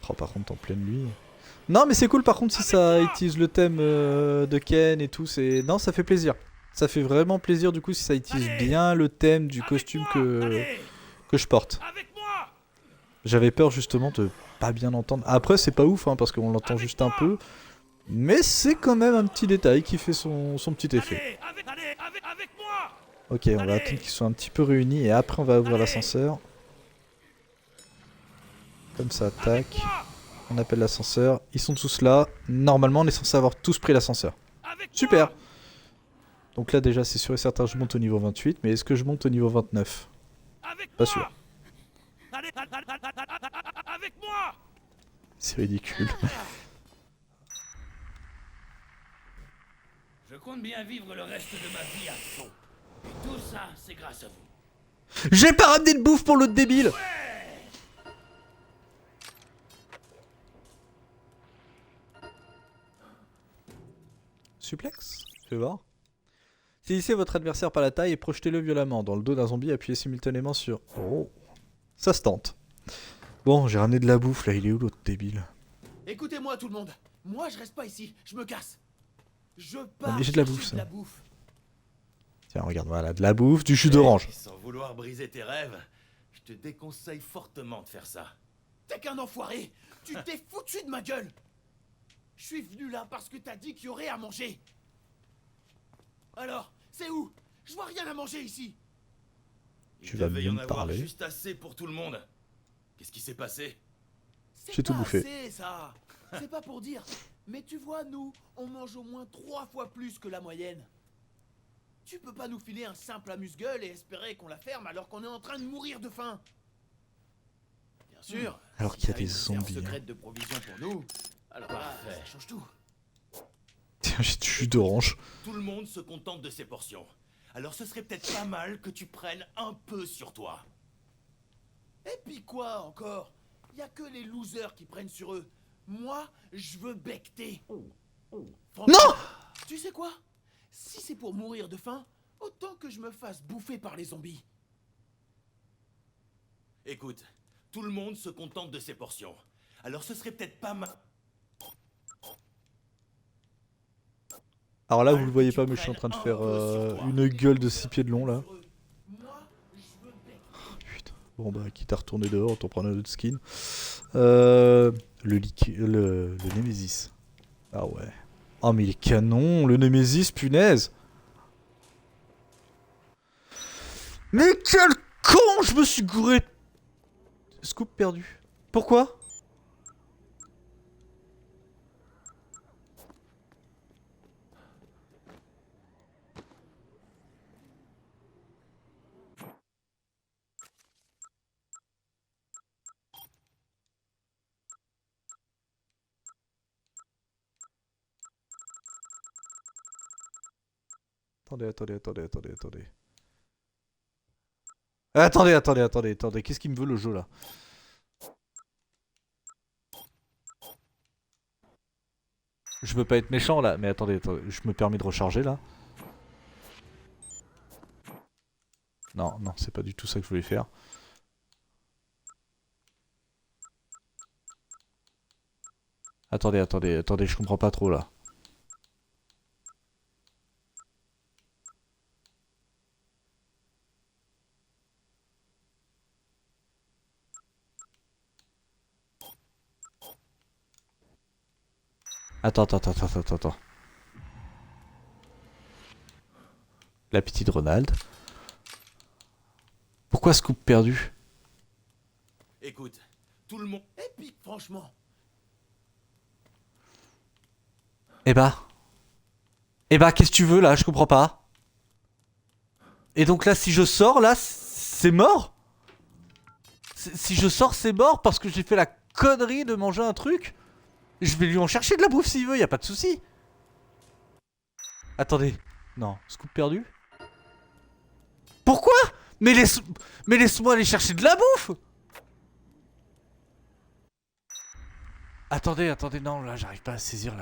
Oh, par contre, en pleine nuit. Non, mais c'est cool par contre si ça utilise le thème de Ken et tout. Non, ça fait plaisir. Ça fait vraiment plaisir du coup si ça utilise bien le thème du costume que je porte. J'avais peur justement de pas bien entendre. Après, c'est pas ouf hein, parce qu'on l'entend juste un peu. Mais c'est quand même un petit détail qui fait son petit effet. Ok, on va attendre qu'ils soient un petit peu réunis et après on va ouvrir l'ascenseur. Comme ça, tac. On appelle l'ascenseur. Ils sont tous là. Normalement, on est censé avoir tous pris l'ascenseur. Super. Donc là, déjà, c'est sûr et certain, je monte au niveau 28. Mais est-ce que je monte au niveau 29? Pas sûr. C'est ridicule. Je compte bien vivre le reste de ma vie à fond. Et tout ça, c'est grâce à vous. J'ai pas ramené de bouffe pour l'autre débile. Suplex? Fais voir. Saisissez votre adversaire par la taille et projetez-le violemment. Dans le dos d'un zombie, appuyez simultanément sur... Oh. Ça se tente. Bon, j'ai ramené de la bouffe, là. Il est où l'autre débile? Écoutez-moi tout le monde. Moi, je reste pas ici. Je me casse. Je pars mais j'ai de la chercher bouffe, ça. bouffe. Tiens, regarde, voilà, de la bouffe, du jus d'orange. Sans vouloir briser tes rêves, je te déconseille fortement de faire ça. T'es qu'un enfoiré. Tu t'es foutu de ma gueule. Je suis venu là parce que t'as dit qu'il y aurait à manger. Alors, c'est où? Je vois rien à manger ici. Tu vas devait y en me avoir parler. juste assez pour tout le monde. Qu'est-ce qui s'est passé? J'ai tout pas bouffé. assez, ça. C'est pas pour dire. Mais tu vois, nous, on mange au moins 3 fois plus que la moyenne. Tu peux pas nous filer un simple amuse-gueule et espérer qu'on la ferme alors qu'on est en train de mourir de faim. Bien sûr. Alors si qu'il y a t'as des une réserve zombies, hein. secrète de provisions pour nous. Alors là, ça change tout. Tiens, J'ai du jus d'orange. Tout le monde se contente de ses portions. Alors ce serait peut-être pas mal que tu prennes un peu sur toi. Et puis quoi encore? Y a que les losers qui prennent sur eux. Moi, je veux becter. Non! Tu sais quoi? Si c'est pour mourir de faim, autant que je me fasse bouffer par les zombies. Écoute, tout le monde se contente de ses portions. Alors ce serait peut-être pas mal... Alors là, vous le voyez pas, mais je suis en train de faire une gueule de 6 pieds de long là. Putain. Bon bah, quitte à retourner dehors, autant prendre un autre skin. Le Nemesis. Ah ouais. Oh mais il est canon, le Nemesis, punaise. Mais quel con, je me suis gouré. Scoop perdu. Pourquoi? Attendez, qu'est-ce qu'il me veut le jeu là? Je veux pas être méchant là, mais attendez, je me permets de recharger là. Non, c'est pas du tout ça que je voulais faire. Attendez, je comprends pas trop là. Attends. La petite Ronald. Pourquoi Scoop perdu? Écoute, tout le monde... Et puis, franchement... Eh bah, qu'est-ce que tu veux là? Je comprends pas. Et donc là, si je sors, là, c'est mort? Si je sors, c'est mort parce que j'ai fait la connerie de manger un truc? Je vais lui en chercher de la bouffe s'il veut, y a pas de souci. Attendez. Non, Scoop perdu? Pourquoi? Mais laisse-moi aller chercher de la bouffe! Attendez, non, là, j'arrive pas à saisir,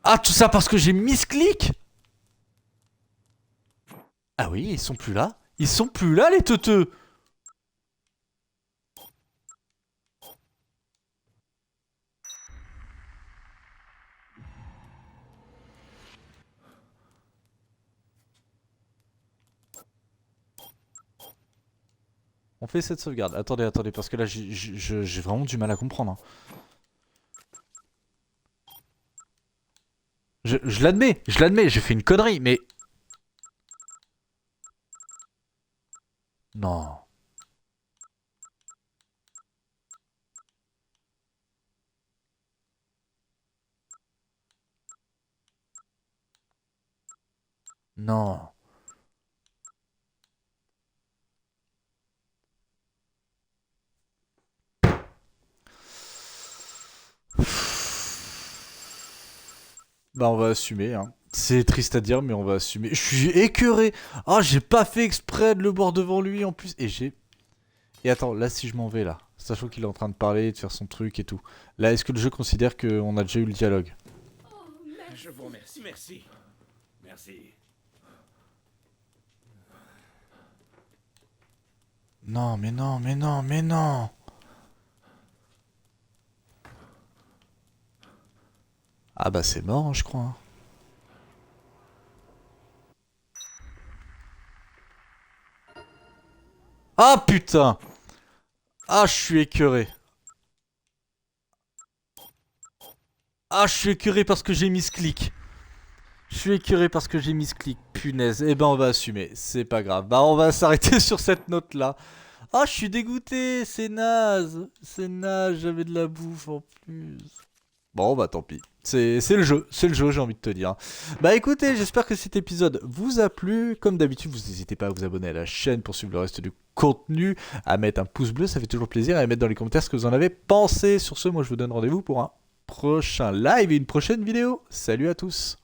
Ah, tout ça parce que j'ai misclick? Ah oui, ils sont plus là. Ils sont plus là, les teuteux! On fait cette sauvegarde. Attendez, parce que là, j'ai vraiment du mal à comprendre. Hein. Je l'admets, j'ai fait une connerie, mais... Non. Non. Bah on va assumer hein. C'est triste à dire mais on va assumer. Je suis écœuré. Ah j'ai pas fait exprès de le boire devant lui en plus. Et attends là si je m'en vais là. Sachant qu'il est en train de parler, de faire son truc et tout. Là est-ce que le jeu considère qu'on a déjà eu le dialogue? Je vous remercie. Merci. Non mais non. Ah bah c'est mort hein, je crois. Hein. Ah putain. Ah je suis écœuré. Ah je suis écœuré parce que j'ai mis ce clic. Punaise. Eh ben on va assumer. C'est pas grave. Bah on va s'arrêter sur cette note là. Ah je suis dégoûté. C'est naze. J'avais de la bouffe en plus. Bon bah tant pis. C'est le jeu, j'ai envie de te dire. Bah écoutez, j'espère que cet épisode vous a plu. Comme d'habitude, vous n'hésitez pas à vous abonner à la chaîne pour suivre le reste du contenu, à mettre un pouce bleu, ça fait toujours plaisir, et à mettre dans les commentaires ce que vous en avez pensé. Sur ce, moi je vous donne rendez-vous pour un prochain live et une prochaine vidéo. Salut à tous.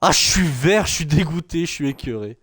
Ah, je suis vert, je suis dégoûté, je suis écœuré.